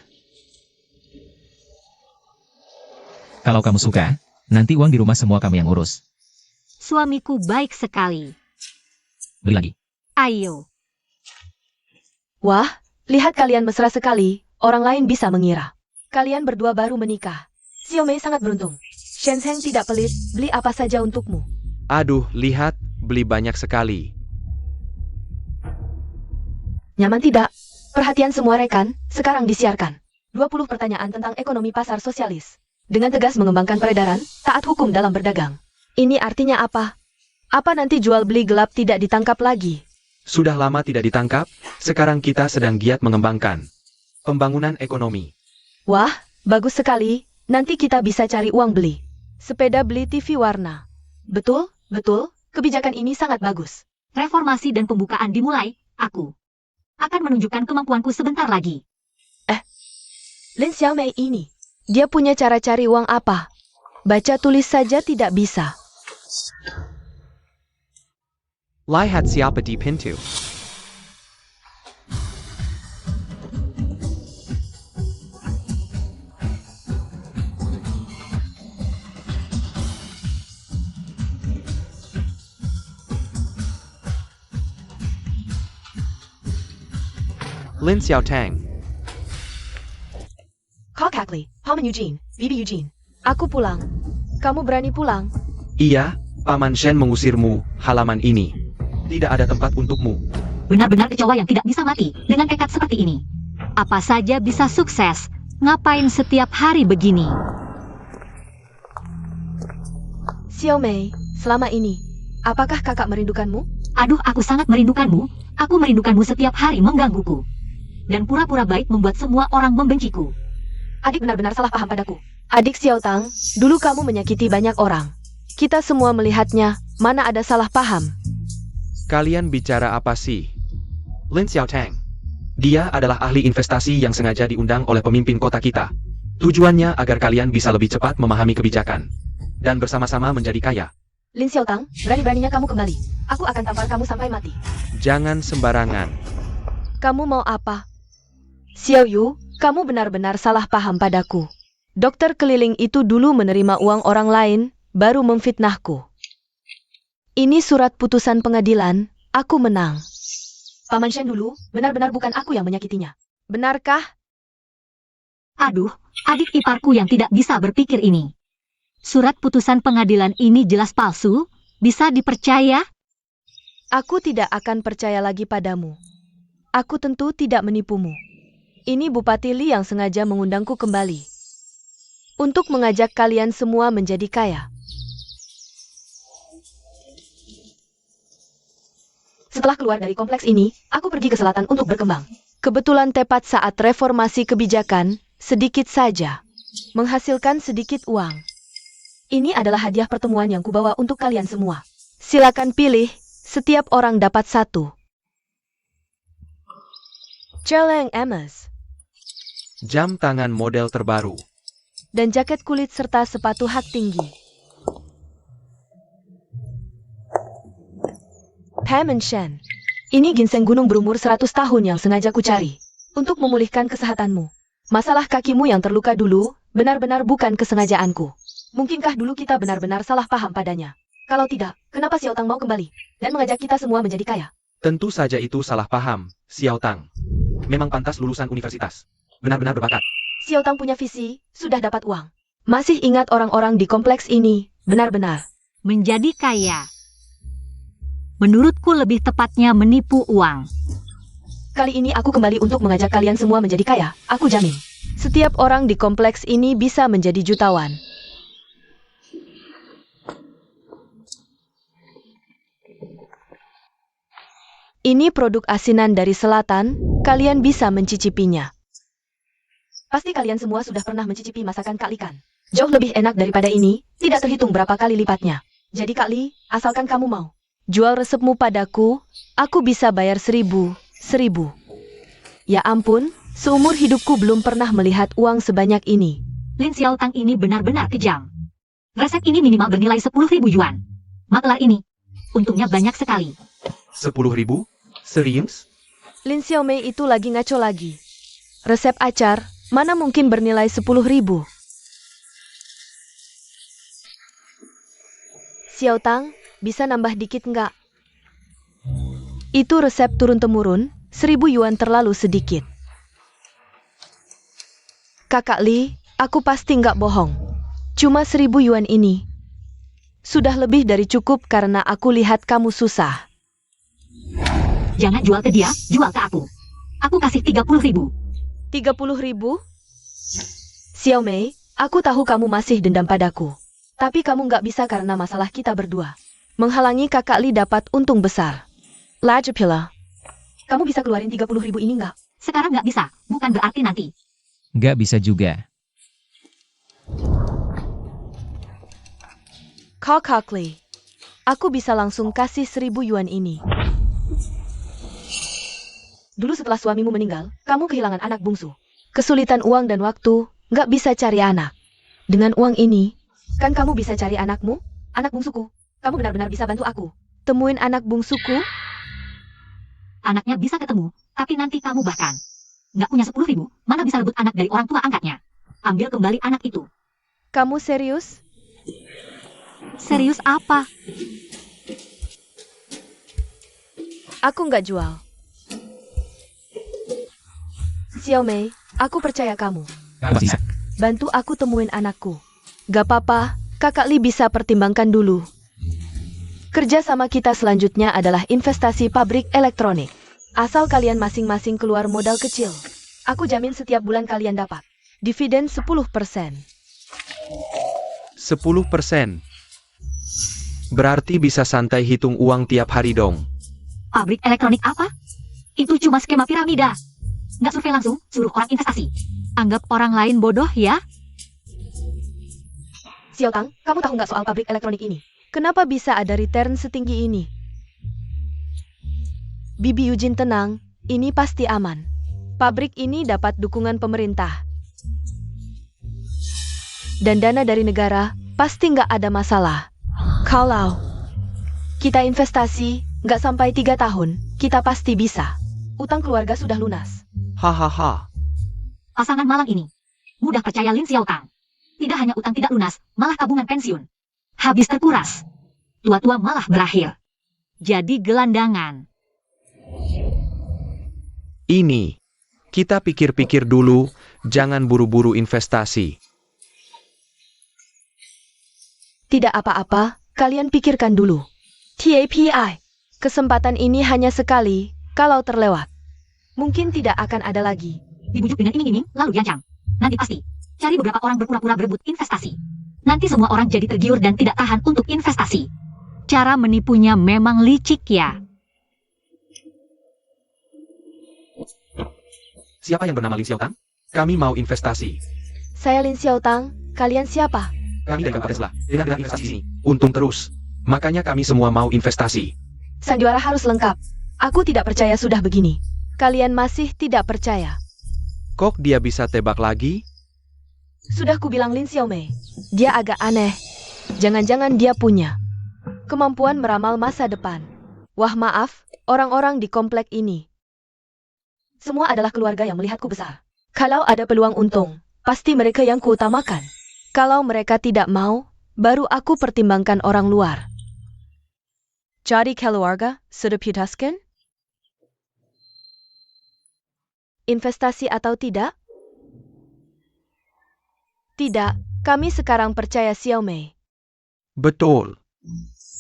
Kalau kamu suka, nanti uang di rumah semua kamu yang urus. Suamiku baik sekali. Beli lagi. Ayo. Wah, lihat kalian mesra sekali. Orang lain bisa mengira. Kalian berdua baru menikah. Xiao Mei sangat beruntung. Shen Zheng tidak pelit, beli apa saja untukmu. Aduh, lihat, beli banyak sekali. Nyaman tidak? Perhatian semua rekan, sekarang disiarkan. 20 pertanyaan tentang ekonomi pasar sosialis. Dengan tegas mengembangkan peredaran, taat hukum dalam berdagang. Ini artinya apa? Apa nanti jual beli gelap tidak ditangkap lagi? Sudah lama tidak ditangkap, sekarang kita sedang giat mengembangkan pembangunan ekonomi. Wah, bagus sekali. Nanti kita bisa cari uang beli. Sepeda beli TV warna. Betul, betul, kebijakan ini sangat bagus. Reformasi dan pembukaan dimulai, aku akan menunjukkan kemampuanku sebentar lagi. Lin Xiaomei ini, dia punya cara cari uang apa? Baca tulis saja tidak bisa. Lihat siapa di pintu. Lin Xiaotang. Kokakli, Paman Eugene, Bibi Eugene. Aku pulang. Kamu berani pulang? Iya, Paman Shen mengusirmu, halaman ini. Tidak ada tempat untukmu. Benar-benar kecoa yang tidak bisa mati dengan tekad seperti ini. Apa saja bisa sukses. Ngapain setiap hari begini? Xiao Mei, selama ini, apakah kakak merindukanmu? Aduh, aku sangat merindukanmu. Aku merindukanmu setiap hari menggangguku. Dan pura-pura baik membuat semua orang membenciku. Adik benar-benar salah paham padaku. Adik Xiao Tang, dulu kamu menyakiti banyak orang. Kita semua melihatnya, mana ada salah paham. Kalian bicara apa sih? Lin Xiaotang. Dia adalah ahli investasi yang sengaja diundang oleh pemimpin kota kita. Tujuannya agar kalian bisa lebih cepat memahami kebijakan. Dan bersama-sama menjadi kaya. Lin Xiao Tang, berani-beraninya kamu kembali. Aku akan tampar kamu sampai mati. Jangan sembarangan. Kamu mau apa? Xiao Yu, kamu benar-benar salah paham padaku. Dokter keliling itu dulu menerima uang orang lain, baru memfitnahku. Ini surat putusan pengadilan, aku menang. Paman Shen dulu, benar-benar bukan aku yang menyakitinya. Benarkah? Aduh, adik iparku yang tidak bisa berpikir ini. Surat putusan pengadilan ini jelas palsu, bisa dipercaya? Aku tidak akan percaya lagi padamu. Aku tentu tidak menipumu. Ini Bupati Li yang sengaja mengundangku kembali. Untuk mengajak kalian semua menjadi kaya. Setelah keluar dari kompleks ini, aku pergi ke selatan untuk berkembang. Kebetulan tepat saat reformasi kebijakan, sedikit saja. Menghasilkan sedikit uang. Ini adalah hadiah pertemuan yang kubawa untuk kalian semua. Silakan pilih, setiap orang dapat satu. Celeng emas. Jam tangan model terbaru. Dan jaket kulit serta sepatu hak tinggi. Paman Shen. Ini ginseng gunung berumur 100 tahun yang sengaja kucari. Untuk memulihkan kesehatanmu. Masalah kakimu yang terluka dulu, benar-benar bukan kesengajaanku. Mungkinkah dulu kita benar-benar salah paham padanya? Kalau tidak, kenapa Xiao Tang mau kembali? Dan mengajak kita semua menjadi kaya? Tentu saja itu salah paham, Xiao Tang. Memang pantas lulusan universitas. Benar-benar berbakat. Xiao Tang punya visi, sudah dapat uang. Masih ingat orang-orang di kompleks ini, benar-benar. Menjadi kaya. Menurutku lebih tepatnya menipu uang. Kali ini aku kembali untuk mengajak kalian semua menjadi kaya, aku jamin. Setiap orang di kompleks ini bisa menjadi jutawan. Ini produk asinan dari selatan, kalian bisa mencicipinya. Pasti kalian semua sudah pernah mencicipi masakan Kak Li kan? Jauh lebih enak daripada ini, tidak terhitung berapa kali lipatnya. Jadi Kak Li, asalkan kamu mau jual resepmu padaku, aku bisa bayar 1.000. Ya ampun, seumur hidupku belum pernah melihat uang sebanyak ini. Lin Xiaotang ini benar-benar kejam. Resep ini minimal bernilai 10.000 yuan. Maklar ini, untungnya banyak sekali. 10.000? Serius? Lin Xiaomei itu lagi ngaco lagi. Resep acar, mana mungkin bernilai 10.000? Xiaotang, bisa nambah dikit nggak? Itu resep turun-temurun, 1.000 yuan terlalu sedikit. Kakak Li, aku pasti nggak bohong. Cuma 1.000 yuan ini. Sudah lebih dari cukup karena aku lihat kamu susah. Jangan jual ke dia, jual ke aku. Aku kasih 30.000. 30.000? Xiaomei, aku tahu kamu masih dendam padaku. Tapi kamu nggak bisa karena masalah kita berdua. Menghalangi kakak Li dapat untung besar. Lajapila. Kamu bisa keluarin 30.000 ini nggak? Sekarang nggak bisa, bukan berarti nanti. Nggak bisa juga. Kakak Li. Aku bisa langsung kasih 1.000 yuan ini. Dulu setelah suamimu meninggal, kamu kehilangan anak bungsu. Kesulitan uang dan waktu, nggak bisa cari anak. Dengan uang ini, kan kamu bisa cari anakmu, anak bungsuku. Kamu benar-benar bisa bantu aku. Temuin anak bungsuku? Anaknya bisa ketemu, tapi nanti kamu bahkan nggak punya 10.000, mana bisa rebut anak dari orang tua angkatnya. Ambil kembali anak itu. Kamu serius? Serius apa? Aku nggak jual. Xiaomei, aku percaya kamu. Nggak bisa. Bantu aku temuin anakku. Gak apa-apa, kakak Li bisa pertimbangkan dulu. Kerja sama kita selanjutnya adalah investasi pabrik elektronik. Asal kalian masing-masing keluar modal kecil. Aku jamin setiap bulan kalian dapat dividen 10%. 10%. Berarti bisa santai hitung uang tiap hari dong. Pabrik elektronik apa? Itu cuma skema piramida. Nggak survei langsung, suruh orang investasi. Anggap orang lain bodoh ya? Xiaotang, kamu tahu nggak soal pabrik elektronik ini? Kenapa bisa ada return setinggi ini? Bibi Eugene tenang, ini pasti aman. Pabrik ini dapat dukungan pemerintah. Dan dana dari negara, pasti nggak ada masalah. Kalau kita investasi, nggak sampai 3 tahun, kita pasti bisa. Utang keluarga sudah lunas. Hahaha. Pasangan malang ini mudah percaya Lin Xiaotang. Tidak hanya utang tidak lunas, malah tabungan pensiun habis terkuras. Tua-tua malah berakhir jadi gelandangan. Ini. Kita pikir-pikir dulu, jangan buru-buru investasi. Tidak apa-apa, kalian pikirkan dulu. TAPI, kesempatan ini hanya sekali, kalau terlewat. Mungkin tidak akan ada lagi. Dibujuk dengan iming-iming, lalu diancam. Nanti pasti cari beberapa orang berpura-pura berebut investasi. Nanti semua orang jadi tergiur dan tidak tahan untuk investasi. Cara menipunya memang licik ya. Siapa yang bernama Lin Xiaotang? Kami mau investasi. Saya Lin Xiaotang, kalian siapa? Kami dari Kabupaten Selah. Dengan investasi ini, untung terus. Makanya kami semua mau investasi. Sandiwara harus lengkap. Aku tidak percaya sudah begini. Kalian masih tidak percaya. Kok dia bisa tebak lagi? Sudah kubilang Lin Xiaomei. Dia agak aneh. Jangan-jangan dia punya kemampuan meramal masa depan. Wah maaf, orang-orang di komplek ini. Semua adalah keluarga yang melihatku besar. Kalau ada peluang untung, pasti mereka yang kuutamakan. Kalau mereka tidak mau, baru aku pertimbangkan orang luar. Jadi keluarga, sudah putuskan? Investasi atau tidak? Tidak, kami sekarang percaya Xiaomei. Betul.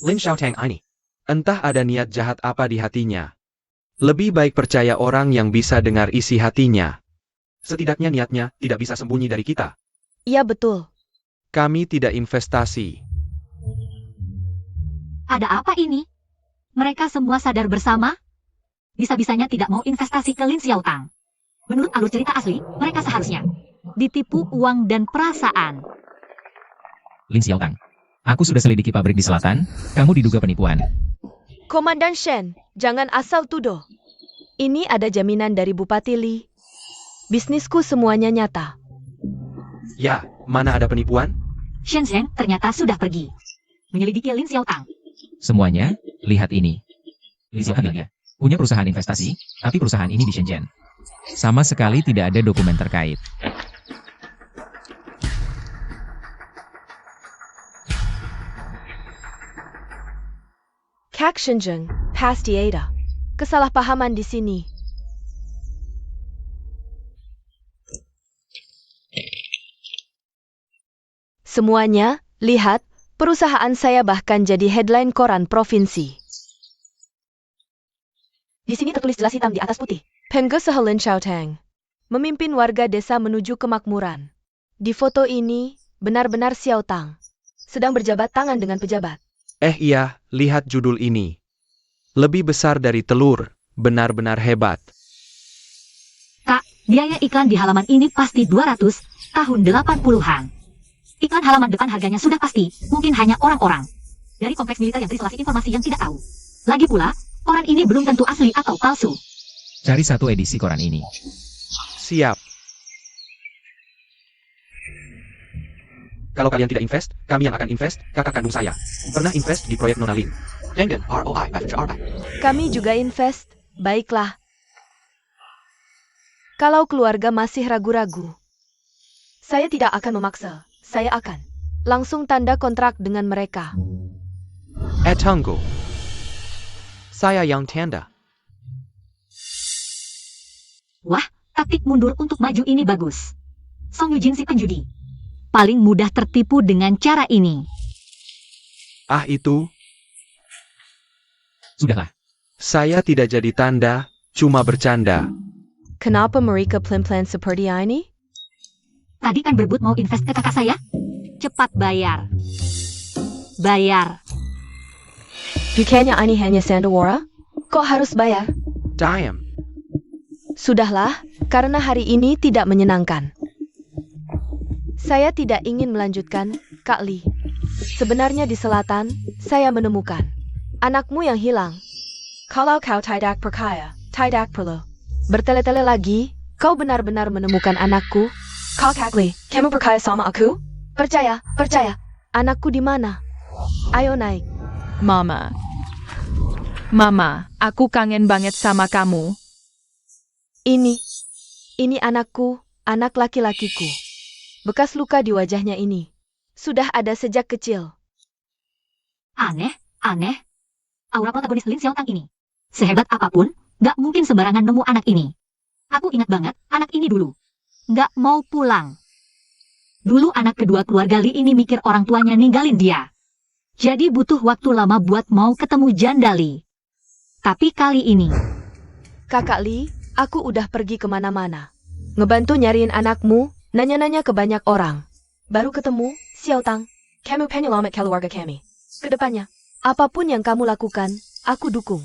Lin Xiaotang ini. Entah ada niat jahat apa di hatinya. Lebih baik percaya orang yang bisa dengar isi hatinya. Setidaknya niatnya tidak bisa sembunyi dari kita. Iya betul. Kami tidak investasi. Ada apa ini? Mereka semua sadar bersama? bisa-bisanya tidak mau investasi ke Lin Xiaotang. Menurut alur cerita asli, mereka seharusnya ditipu uang dan perasaan. Lin Xiaotang, aku sudah selidiki pabrik di selatan, kamu diduga penipuan. Komandan Shen, jangan asal tuduh. Ini ada jaminan dari Bupati Li. Bisnisku semuanya nyata. Ya, mana ada penipuan? Shen Zhen ternyata sudah pergi menyelidiki Lin Xiaotang. Semuanya, lihat ini. Lin Xiaotang bilangnya, punya perusahaan investasi, tapi perusahaan ini di Shenzhen. Sama sekali tidak ada dokumen terkait. Kak Shenzhen, pasti ada kesalahpahaman di sini. Semuanya, lihat, perusahaan saya bahkan jadi headline koran provinsi. Di sini tertulis jelas hitam di atas putih. Pengusaha Lin Xiaotang memimpin warga desa menuju kemakmuran. Di foto ini, benar-benar Xiaotang sedang berjabat tangan dengan pejabat. Iya, lihat judul ini. Lebih besar dari telur, benar-benar hebat. Kak, biaya iklan di halaman ini pasti 200 tahun 80-an. Iklan halaman depan harganya sudah pasti, mungkin hanya orang-orang dari kompleks militer yang terisolasi informasi yang tidak tahu. Lagi pula, koran ini belum tentu asli atau palsu. Cari satu edisi koran ini. Siap. Kalau kalian tidak invest, kami yang akan invest, kakak kandung saya. Pernah invest di proyek Nona Lin. Dengan ROI, Kami juga invest, baiklah. Kalau keluarga masih ragu-ragu, saya tidak akan memaksa. Saya akan langsung tanda kontrak dengan mereka. tunggu. Saya yang tanda. Wah, taktik mundur untuk maju ini bagus. Song Yujin si penjudi paling mudah tertipu dengan cara ini. Itu. Sudahlah, Saya tidak jadi tanda, cuma bercanda. Kenapa mereka plan-plan seperti ini? Tadi kan berebut mau invest ke kakak saya. Cepat bayar. Bayar. Bukannya ini hanya Sandawara? Kok harus bayar? Diam. Sudahlah, karena hari ini tidak menyenangkan. Saya tidak ingin melanjutkan, Kak Li. Sebenarnya di selatan, saya menemukan anakmu yang hilang. Kalau kau tidak percaya, tidak perlu bertele-tele lagi. Kau benar-benar menemukan anakku. Kak Li, kamu percaya sama aku? Percaya, percaya. Anakku di mana? Ayo naik. Mama, aku kangen banget sama kamu. Ini anakku, anak laki-lakiku. Bekas luka di wajahnya ini sudah ada sejak kecil. Aneh. Aura protagonis Lin Xiaotang ini sehebat apapun, gak mungkin sembarangan nemu anak ini. Aku ingat banget anak ini dulu gak mau pulang. Dulu anak kedua keluarga Li ini mikir orang tuanya ninggalin dia. Jadi butuh waktu lama buat mau ketemu janda Li. Tapi kali ini, Kakak Li, aku udah pergi kemana-mana. Ngebantu nyariin anakmu, nanya-nanya ke banyak orang. Baru ketemu, Xiaotang, kamu penyelamat keluarga kami. Kedepannya, apapun yang kamu lakukan, aku dukung.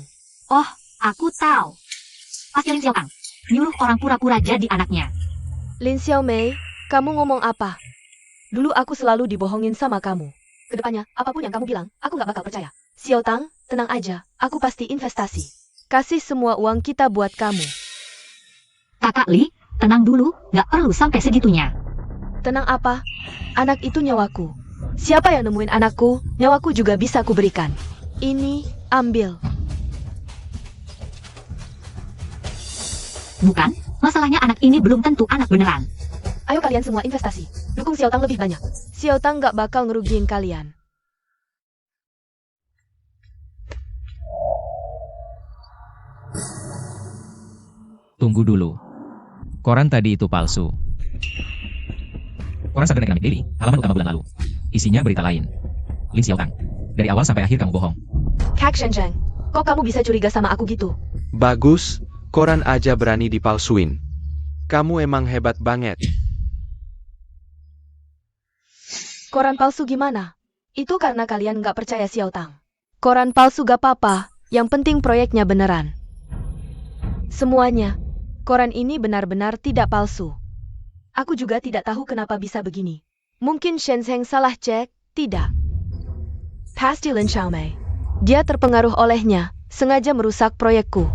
oh, aku tahu. Pasti Lin Xiaotang nyuruh orang pura-pura jadi anaknya. Lin Xiaomei, kamu ngomong apa? Dulu aku selalu dibohongin sama kamu. Kedepannya, apapun yang kamu bilang, aku gak bakal percaya. Xiaotang, tenang aja, aku pasti investasi. Kasih semua uang kita buat kamu. Kakak Li, tenang dulu, gak perlu sampai segitunya. Tenang apa? Anak itu nyawaku. Siapa yang nemuin anakku, nyawaku juga bisa kuberikan. Ini, ambil. Bukan, masalahnya anak ini belum tentu anak beneran. Ayo kalian semua investasi. Dukung Xiaotang lebih banyak. Xiaotang gak bakal ngerugiin kalian. tunggu dulu. Koran tadi itu palsu. Koran Southern Economic Daily, halaman utama bulan lalu. Isinya berita lain. Lin Xiaotang, dari awal sampai akhir kamu bohong. Kak Shenzhen, kok kamu bisa curiga sama aku gitu? Bagus, koran aja berani dipalsuin. Kamu emang hebat banget. Koran palsu gimana? Itu karena kalian gak percaya Xiaotang. Koran palsu gak apa-apa, yang penting proyeknya beneran. Semuanya. Koran ini benar-benar tidak palsu. Aku juga tidak tahu kenapa bisa begini. Mungkin Shen Zheng salah cek, tidak. Pasti Lin Xiaomei. Dia terpengaruh olehnya, sengaja merusak proyekku.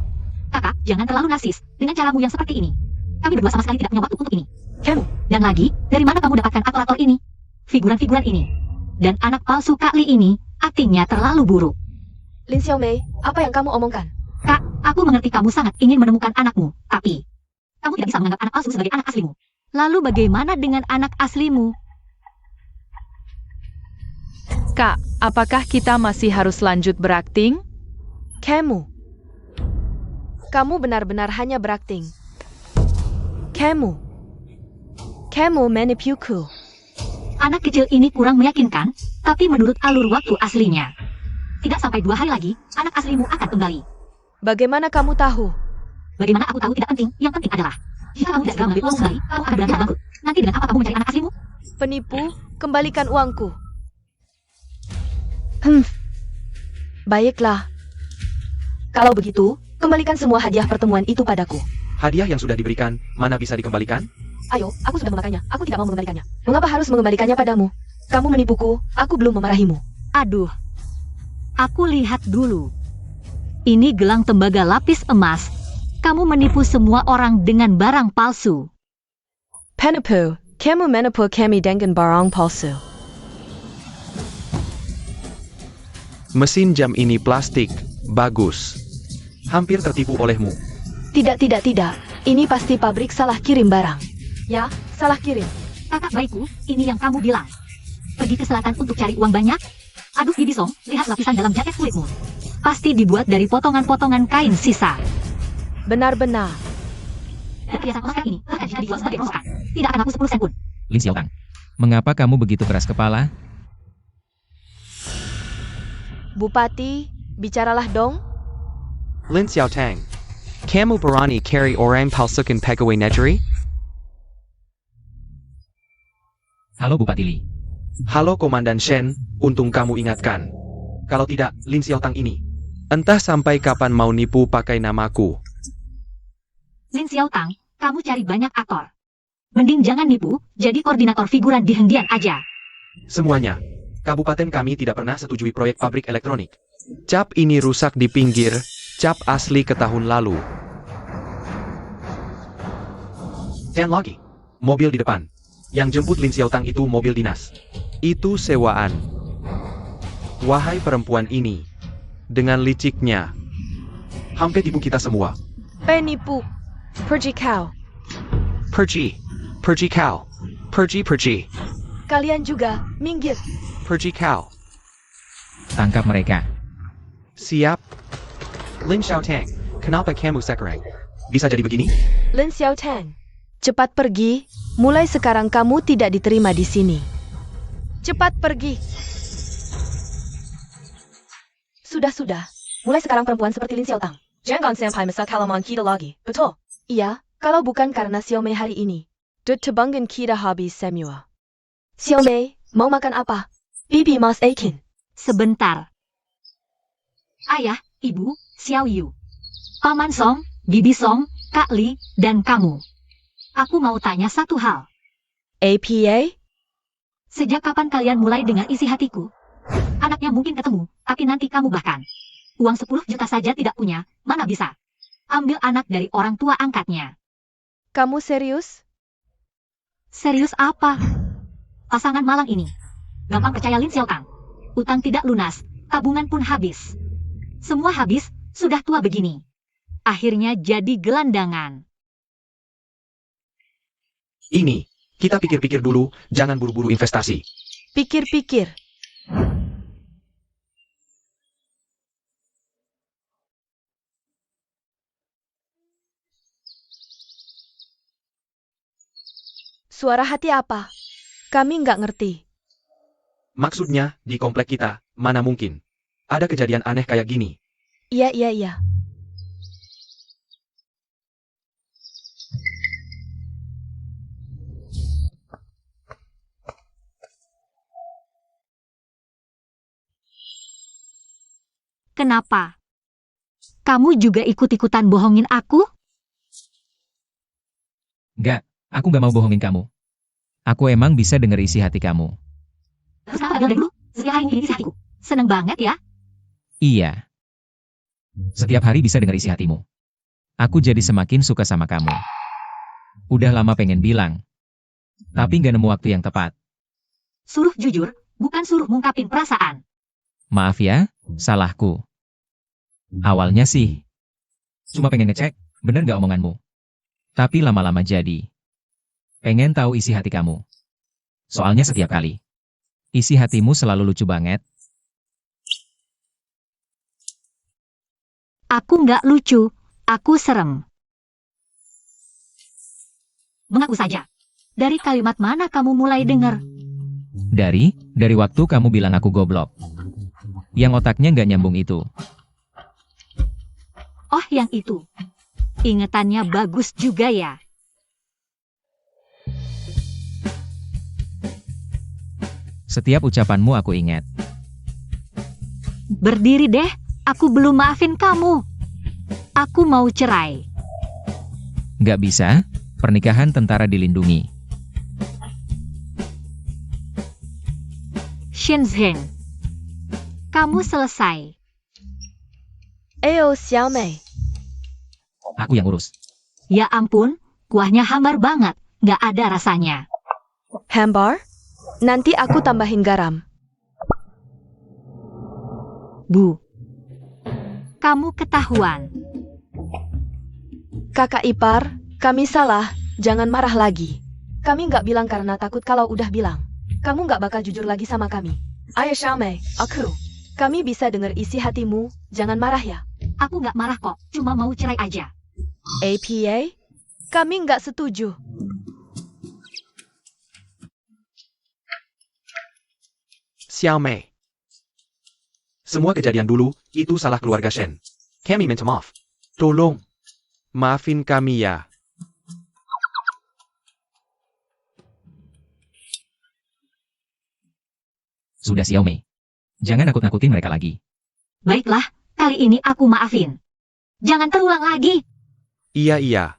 Kakak, jangan terlalu narsis dengan caramu yang seperti ini. Kami berdua sama sekali tidak punya waktu untuk ini. Kamu, Dan lagi, dari mana kamu dapatkan aktor-aktor ini? Figuran-figuran ini. Dan anak palsu Kak Li ini, aktingnya terlalu buruk. Lin Xiaomei, apa yang kamu omongkan? Kak, aku mengerti kamu sangat ingin menemukan anakmu, tapi kamu tidak bisa menganggap anak palsu sebagai anak aslimu. Lalu bagaimana dengan anak aslimu? Kak, apakah kita masih harus lanjut berakting? Kamu benar-benar hanya berakting. Kamu menipuku. Anak kecil ini kurang meyakinkan, tapi menurut alur waktu aslinya. Tidak sampai 2 hari lagi, anak aslimu akan kembali. Bagaimana kamu tahu? Bagaimana aku tahu tidak penting, yang penting adalah jika kamu tidak segera mengambil uang kembali, kamu akan berakhir bangkrut. Nanti dengan apa kamu mencari anak aslimu? Penipu, kembalikan uangku. Baiklah. Kalau begitu, kembalikan semua hadiah pertemuan itu padaku. Hadiah yang sudah diberikan, mana bisa dikembalikan? Ayo, aku sudah memakannya. Aku tidak mau mengembalikannya. Mengapa harus mengembalikannya padamu? Kamu menipuku, aku belum memarahimu. Aduh, aku lihat dulu. Ini gelang tembaga lapis emas. Kamu menipu semua orang dengan barang palsu. Penipu, kamu menipu kami dengan barang palsu. Mesin jam ini plastik, bagus. Hampir tertipu olehmu. Tidak. Ini pasti pabrik salah kirim barang. Ya, salah kirim. Kakak baikku, ini yang kamu bilang. Pergi ke selatan untuk cari uang banyak? Aduh Bibisong, lihat lapisan dalam jaket kulitmu. Pasti dibuat dari potongan-potongan kain sisa. Benar-benar. Dan perhiasan Oscar ini akan jika dijual sebagai Oscar. Tidak akan laku 10 sen pun. Lin Xiaotang, mengapa kamu begitu keras kepala? Bupati, bicaralah dong. Lin Xiaotang, kamu berani carry orang palsukan pegawai negeri? Halo Bupati Li. Halo Komandan Shen, untung kamu ingatkan. Kalau tidak, Lin Xiaotang ini. Entah sampai kapan mau nipu pakai namaku. Lin Xiaotang, kamu cari banyak aktor. Mending jangan nipu, jadi koordinator figuran di Hendian aja. Semuanya. Kabupaten kami tidak pernah setujui proyek pabrik elektronik. Cap ini rusak di pinggir, cap asli ke tahun lalu. Dan lagi, mobil di depan. Yang jemput Lin Xiaotang itu mobil dinas. Itu sewaan. Wahai perempuan ini, dengan liciknya, hampir tipu kita semua. Penipu. Pergi kau. Pergi kau. Pergi. Kalian juga, minggir. Pergi kau. Tangkap mereka. Siap. Lin Xiaotang, kenapa kamu sekarang? Bisa jadi begini? Lin Xiaotang, cepat pergi. Mulai sekarang kamu tidak diterima di sini. Cepat pergi. Sudah. Mulai sekarang perempuan seperti Lin Xiaotang. Jangan sampai masak halaman kita lagi. Betul? Iya, kalau bukan karena Xiaomei hari ini. Tebangan kita habis semua. Xiaomei, mau makan apa? Bibi Mas Aikin. Sebentar. Ayah, Ibu, Xiao Yu. Paman Song, Bibi Song, Kak Li, dan kamu. Aku mau tanya satu hal. APA? Sejak kapan kalian mulai dengan isi hatiku? Anaknya mungkin ketemu, tapi nanti kamu bahkan. Uang 10 juta saja tidak punya, mana bisa? Ambil anak dari orang tua angkatnya. Kamu serius? Serius apa? Pasangan malang ini. Gampang percaya Lin Xiaotang. Utang tidak lunas, tabungan pun habis. Semua habis, sudah tua begini. Akhirnya jadi gelandangan. Ini, kita pikir-pikir dulu, jangan buru-buru investasi. Pikir-pikir. Suara hati apa? Kami nggak ngerti. Maksudnya, di komplek kita, mana mungkin. Ada kejadian aneh kayak gini. Iya. Kenapa? Kamu juga ikut-ikutan bohongin aku? Enggak, aku nggak mau bohongin kamu. Aku emang bisa denger isi hati kamu. Terus kenapa bilang dari dulu? Setiap hari ini isi hatiku. Seneng banget ya. Iya. Setiap hari bisa denger isi hatimu. Aku jadi semakin suka sama kamu. Udah lama pengen bilang. Tapi nggak nemu waktu yang tepat. Suruh jujur, bukan suruh ngungkapin perasaan. Maaf ya, salahku. Awalnya sih. Cuma pengen ngecek, bener nggak omonganmu. Tapi lama-lama jadi. Pengen tahu isi hati kamu. Soalnya setiap kali. Isi hatimu selalu lucu banget. Aku nggak lucu, aku serem. Mengaku saja. Dari kalimat mana kamu mulai dengar? Dari waktu kamu bilang aku goblok. Yang otaknya nggak nyambung itu. Oh, yang itu. Ingetannya bagus juga ya. Setiap ucapanmu aku ingat. Berdiri deh, aku belum maafin kamu. Aku mau cerai. Nggak bisa, pernikahan tentara dilindungi. Shenzhen. Kamu selesai. Ayo, Xiao Mei. Aku yang urus. Ya ampun, kuahnya hambar banget. Nggak ada rasanya. Hambar? Nanti aku tambahin garam. Bu. Kamu ketahuan. Kakak ipar, kami salah. Jangan marah lagi. Kami nggak bilang karena takut kalau udah bilang. Kamu nggak bakal jujur lagi sama kami. Ayo Xiao Mei, aku. Kami bisa dengar isi hatimu. Jangan marah ya. Aku nggak marah kok, cuma mau cerai aja. APA? Kami nggak setuju. Xiao Mei. Semua kejadian dulu, itu salah keluarga Shen. Kami minta maaf. Tolong. Maafin kami ya. Sudah Xiao Mei. Jangan nakut-nakutin mereka lagi. Baiklah, kali ini aku maafin. Jangan terulang lagi. Iya.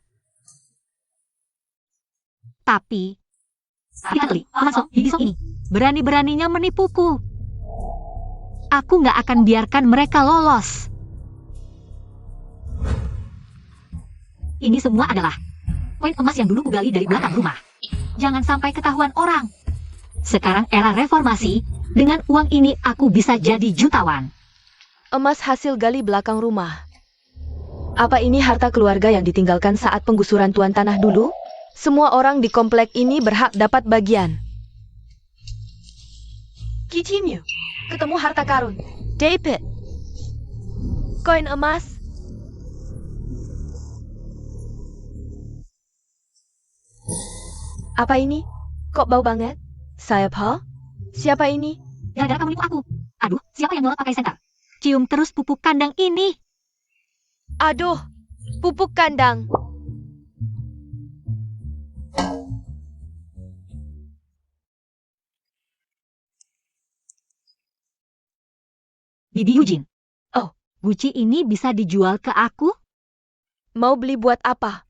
Tapi lihat Li, Amasok, Hibisok ini. Berani-beraninya menipuku. Aku nggak akan biarkan mereka lolos. Ini semua adalah koin emas yang dulu kugali dari belakang rumah. Jangan sampai ketahuan orang. Sekarang era reformasi, dengan uang ini aku bisa jadi jutawan. Emas hasil gali belakang rumah. Apa ini harta keluarga yang ditinggalkan saat penggusuran tuan tanah dulu? Semua orang di komplek ini berhak dapat bagian. Kichimyu, ketemu harta karun. David, koin emas. Apa ini? Kok bau banget? Siapa? Siapa ini? Gara-gara kamu nipu aku. Aduh, siapa yang nyolot pakai senter? Cium terus pupuk kandang ini. Aduh, pupuk kandang. Bibi Eugene. Oh, guci ini bisa dijual ke aku? Mau beli buat apa?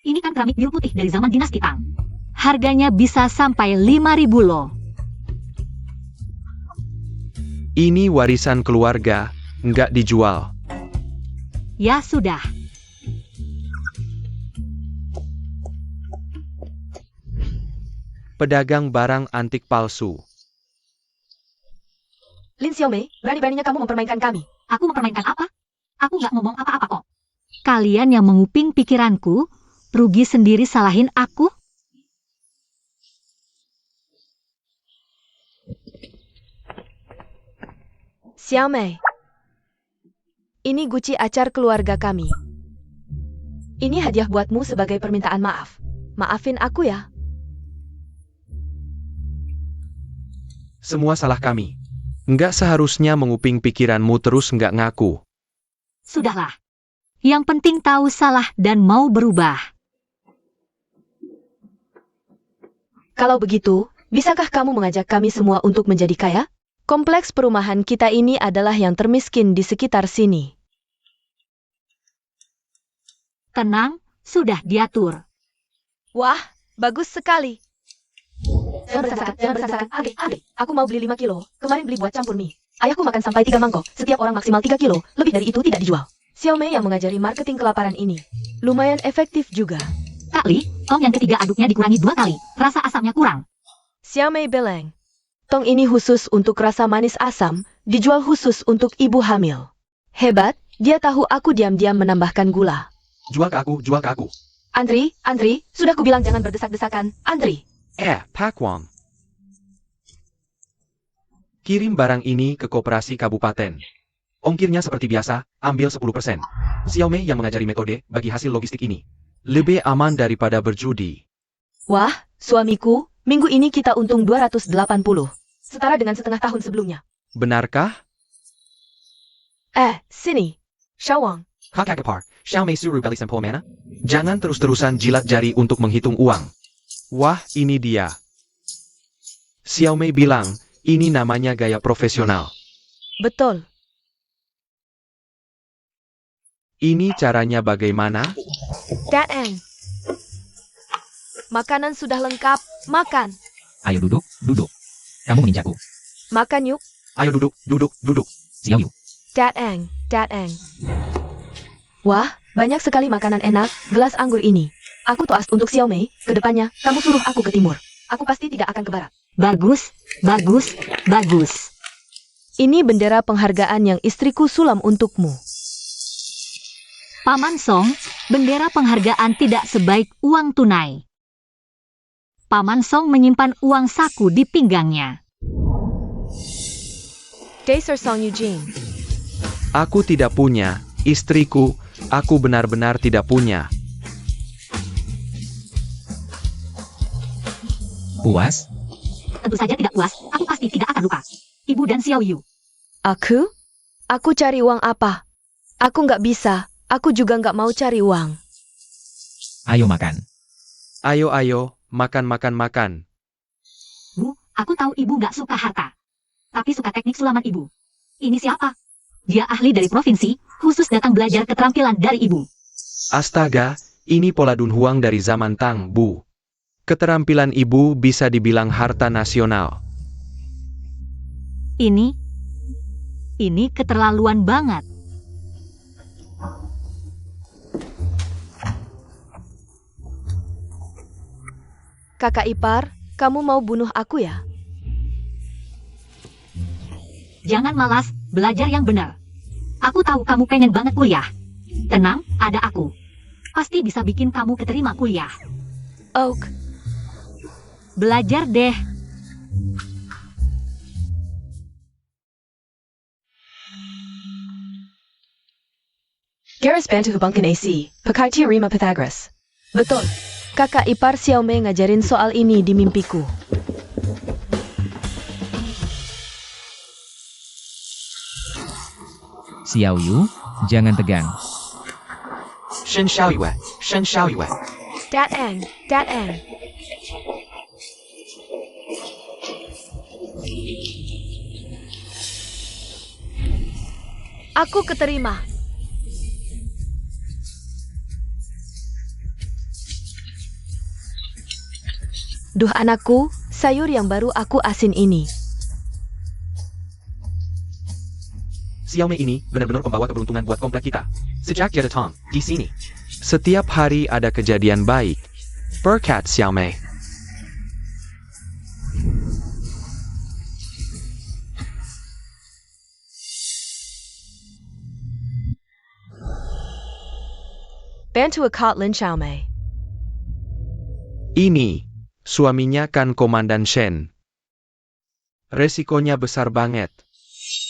Ini kan keramik biru putih dari zaman dinasti Tang. Harganya bisa sampai 5.000 loh. Ini warisan keluarga, nggak dijual. Ya sudah. Pedagang barang antik palsu. Lin Xiaomei, berani-beraninya kamu mempermainkan kami. Aku mempermainkan apa? Aku nggak ngomong apa-apa kok. Kalian yang menguping pikiranku, rugi sendiri salahin aku? Xiaomei, ini guci acar keluarga kami. Ini hadiah buatmu sebagai permintaan maaf. Maafin aku ya. Semua salah kami. Nggak seharusnya menguping pikiranmu terus nggak ngaku. Sudahlah. Yang penting tahu salah dan mau berubah. Kalau begitu, bisakah kamu mengajak kami semua untuk menjadi kaya? Kompleks perumahan kita ini adalah yang termiskin di sekitar sini. Tenang, sudah diatur. Wah, bagus sekali. Jangan bersasakan. Adik, aku mau beli 5 kilo. Kemarin beli buat campur mie. Ayahku makan sampai 3 mangkok. Setiap orang maksimal 3 kilo. Lebih dari itu tidak dijual. Xiaomei yang mengajari marketing kelaparan ini. Lumayan efektif juga. Kak Li, tong yang ketiga aduknya dikurangi 2 kali. Rasa asamnya kurang. Xiaomei bilang, tong ini khusus untuk rasa manis asam, dijual khusus untuk ibu hamil. Hebat, dia tahu aku diam-diam menambahkan gula. Jual ke aku, jual ke aku. Andri, sudah kubilang jangan berdesak-desakan. Andri. Pak Wang. Kirim barang ini ke koperasi kabupaten. Ongkirnya seperti biasa, ambil 10%. Xiaomei yang mengajari metode bagi hasil logistik ini. Lebih aman daripada berjudi. Wah, suamiku, minggu ini kita untung 280. Setara dengan setengah tahun sebelumnya. Benarkah? Sini. Shawang. Kakak kepar, Xiaomei suruh balik sampel mana? Jangan terus-terusan jilat jari untuk menghitung uang. Wah, ini dia. Xiaomei bilang, ini namanya gaya profesional. Betul. Ini caranya bagaimana? Daeng. Makanan sudah lengkap. Makan. Ayo duduk, duduk. Kamu menginjakku. Makan yuk. Ayo duduk, duduk, duduk. Xiao Yu. Daeng. Wah, banyak sekali makanan enak. Gelas anggur ini. Aku toas untuk Xiaomei. Kedepannya, kamu suruh aku ke timur. Aku pasti tidak akan ke barat. Bagus. Ini bendera penghargaan yang istriku sulam untukmu. Paman Song, bendera penghargaan tidak sebaik uang tunai. Paman Song menyimpan uang saku di pinggangnya. Daser Song Eugene. Aku tidak punya, istriku, aku benar-benar tidak punya. Puas? Tentu saja tidak puas, aku pasti tidak akan lupa. Ibu dan Xiao Yu. Aku? Aku cari uang apa? Aku nggak bisa. Aku juga nggak mau cari uang. Ayo makan. Ayo, makan. Bu, aku tahu ibu nggak suka harta. Tapi suka teknik sulaman ibu. Ini siapa? Dia ahli dari provinsi, khusus datang belajar keterampilan dari ibu. Astaga, ini pola Dunhuang dari zaman Tang, Bu. Keterampilan ibu bisa dibilang harta nasional. Ini keterlaluan banget. Kakak ipar, kamu mau bunuh aku ya? Jangan malas, belajar yang benar. Aku tahu kamu pengen banget kuliah. Tenang, ada aku. Pasti bisa bikin kamu keterima kuliah. Oak. Belajar deh. Garis bantu hubungkan AC, pakai teorema Pythagoras. Betul. Kakak ipar Xiaomei ngajarin soal ini di mimpiku. Xiao Yu, jangan tegang. Shen Xiaoyue. Daeng. Aku keterima. Duh anakku, sayur yang baru aku asin ini. Xiaomei ini benar-benar pembawa keberuntungan buat komplek kita. Sejak dia datang di sini. Setiap hari ada kejadian baik. Berkat Xiaomei. Bantu akat Lin Xiaomei. Ini, suaminya kan Komandan Shen. Resikonya besar banget.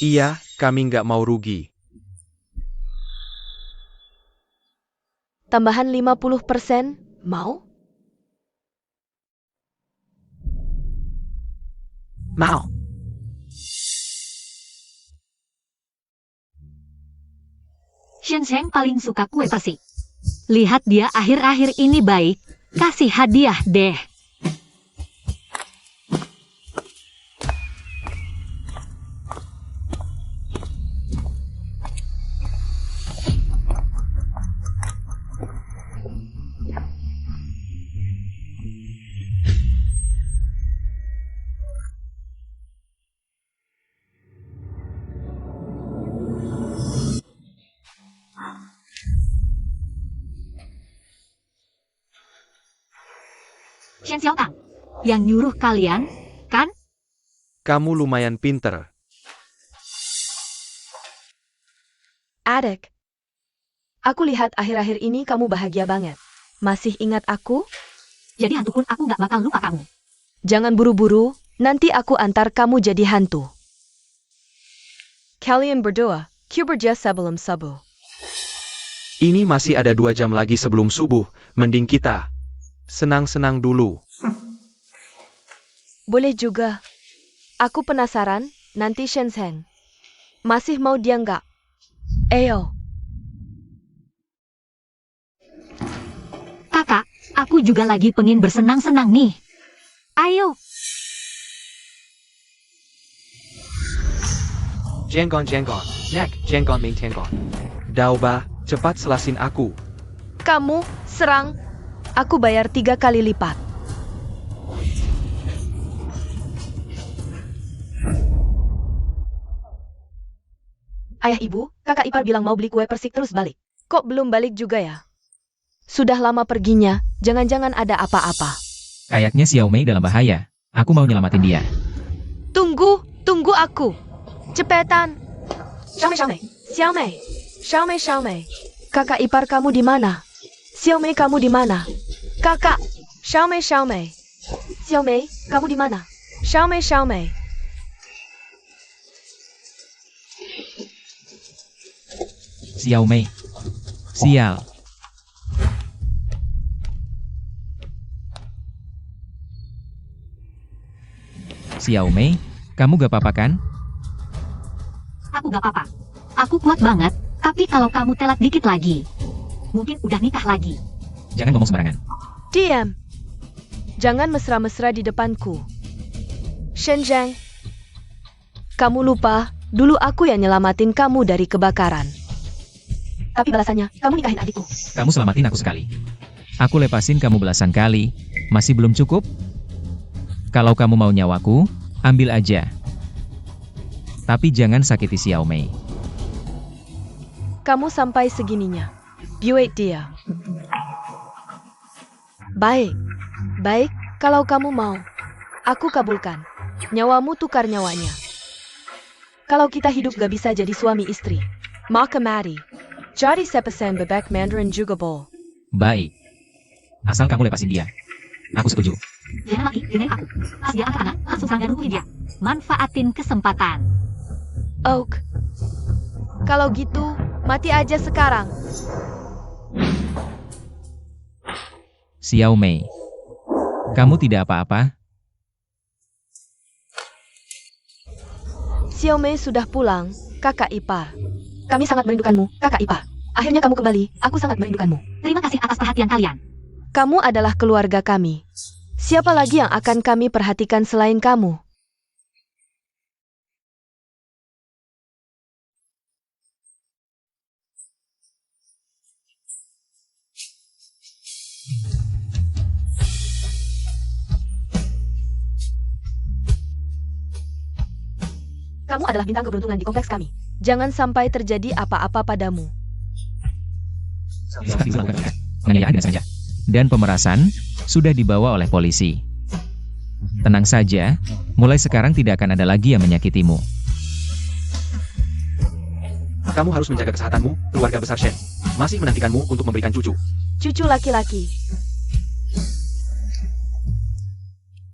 Iya, kami nggak mau rugi. Tambahan 50%, mau? Mau. Shen Sheng paling suka kue persik. Lihat dia akhir-akhir ini baik, kasih hadiah deh. Shen Xiaotang, yang nyuruh kalian, kan? Kamu lumayan pinter. Adik. Aku lihat akhir-akhir ini kamu bahagia banget. Masih ingat aku? Jadi hantu pun aku nggak bakal lupa kamu. Jangan buru-buru, nanti aku antar kamu jadi hantu. Kalian berdua, bekerja sebelum subuh. Ini masih ada 2 jam lagi sebelum subuh, mending kita senang-senang dulu. Boleh juga. Aku penasaran, nanti Shenzhen. Masih mau dia nggak? Ayo. Kakak, aku juga lagi pengen bersenang-senang nih. Ayo. Jenggon, nek, jenggon main tenggon. Dauba, cepat selasin aku. Kamu, serang. Aku bayar 3 kali lipat. Ayah ibu, kakak ipar bilang mau beli kue persik terus balik. Kok belum balik juga ya? Sudah lama perginya, jangan-jangan ada apa-apa. Kayaknya Xiao Mei dalam bahaya. Aku mau nyelamatin dia. Tunggu aku. Cepetan. Xiao Mei. Kakak ipar kamu di mana? Xiao Mei kamu di mana? Kakak. Xiao Mei. Xiao Mei, kamu di mana? Xiao Mei. Xiao Mei. Sial. Xiao Mei, kamu gak apa-apa kan? Aku gak apa-apa. Aku kuat banget, tapi kalau kamu telat dikit lagi, mungkin udah nikah lagi. Jangan ngomong sembarangan. Diam. Jangan mesra-mesra di depanku. Shenzhen. Kamu lupa, dulu aku yang nyelamatin kamu dari kebakaran. Tapi balasannya, kamu nikahin adikku. Kamu selamatin aku sekali. Aku lepasin kamu belasan kali. Masih belum cukup? Kalau kamu mau nyawaku, ambil aja. Tapi jangan sakiti Xiao Mei. Kamu sampai segininya. Buat dia. Baik, kalau kamu mau. Aku kabulkan. Nyawamu tukar nyawanya. Kalau kita hidup gak bisa jadi suami istri. Maka mari. Jadi sepesan bebek Mandarin juga bol. Baik. Asal kamu lepasin dia. Aku setuju. Jangan lagi, dengerin aku. Pas dia angkat anak, langsung serang dan hukumin dia. Manfaatin kesempatan. Oak. Kalau gitu, mati aja sekarang. Xiao Mei. Kamu tidak apa-apa? Xiao Mei sudah pulang, kakak ipar. Kami sangat merindukanmu, kakak ipar. Akhirnya kamu kembali, aku sangat merindukanmu. Terima kasih atas perhatian kalian. Kamu adalah keluarga kami. Siapa lagi yang akan kami perhatikan selain kamu? Kamu adalah bintang keberuntungan di kompleks kami. Jangan sampai terjadi apa-apa padamu. Penganiayaan dengan sengaja. Dan pemerasan sudah dibawa oleh polisi. Tenang saja, mulai sekarang tidak akan ada lagi yang menyakitimu. Kamu harus menjaga kesehatanmu, keluarga besar Shen masih menantikanmu untuk memberikan cucu. Cucu laki-laki.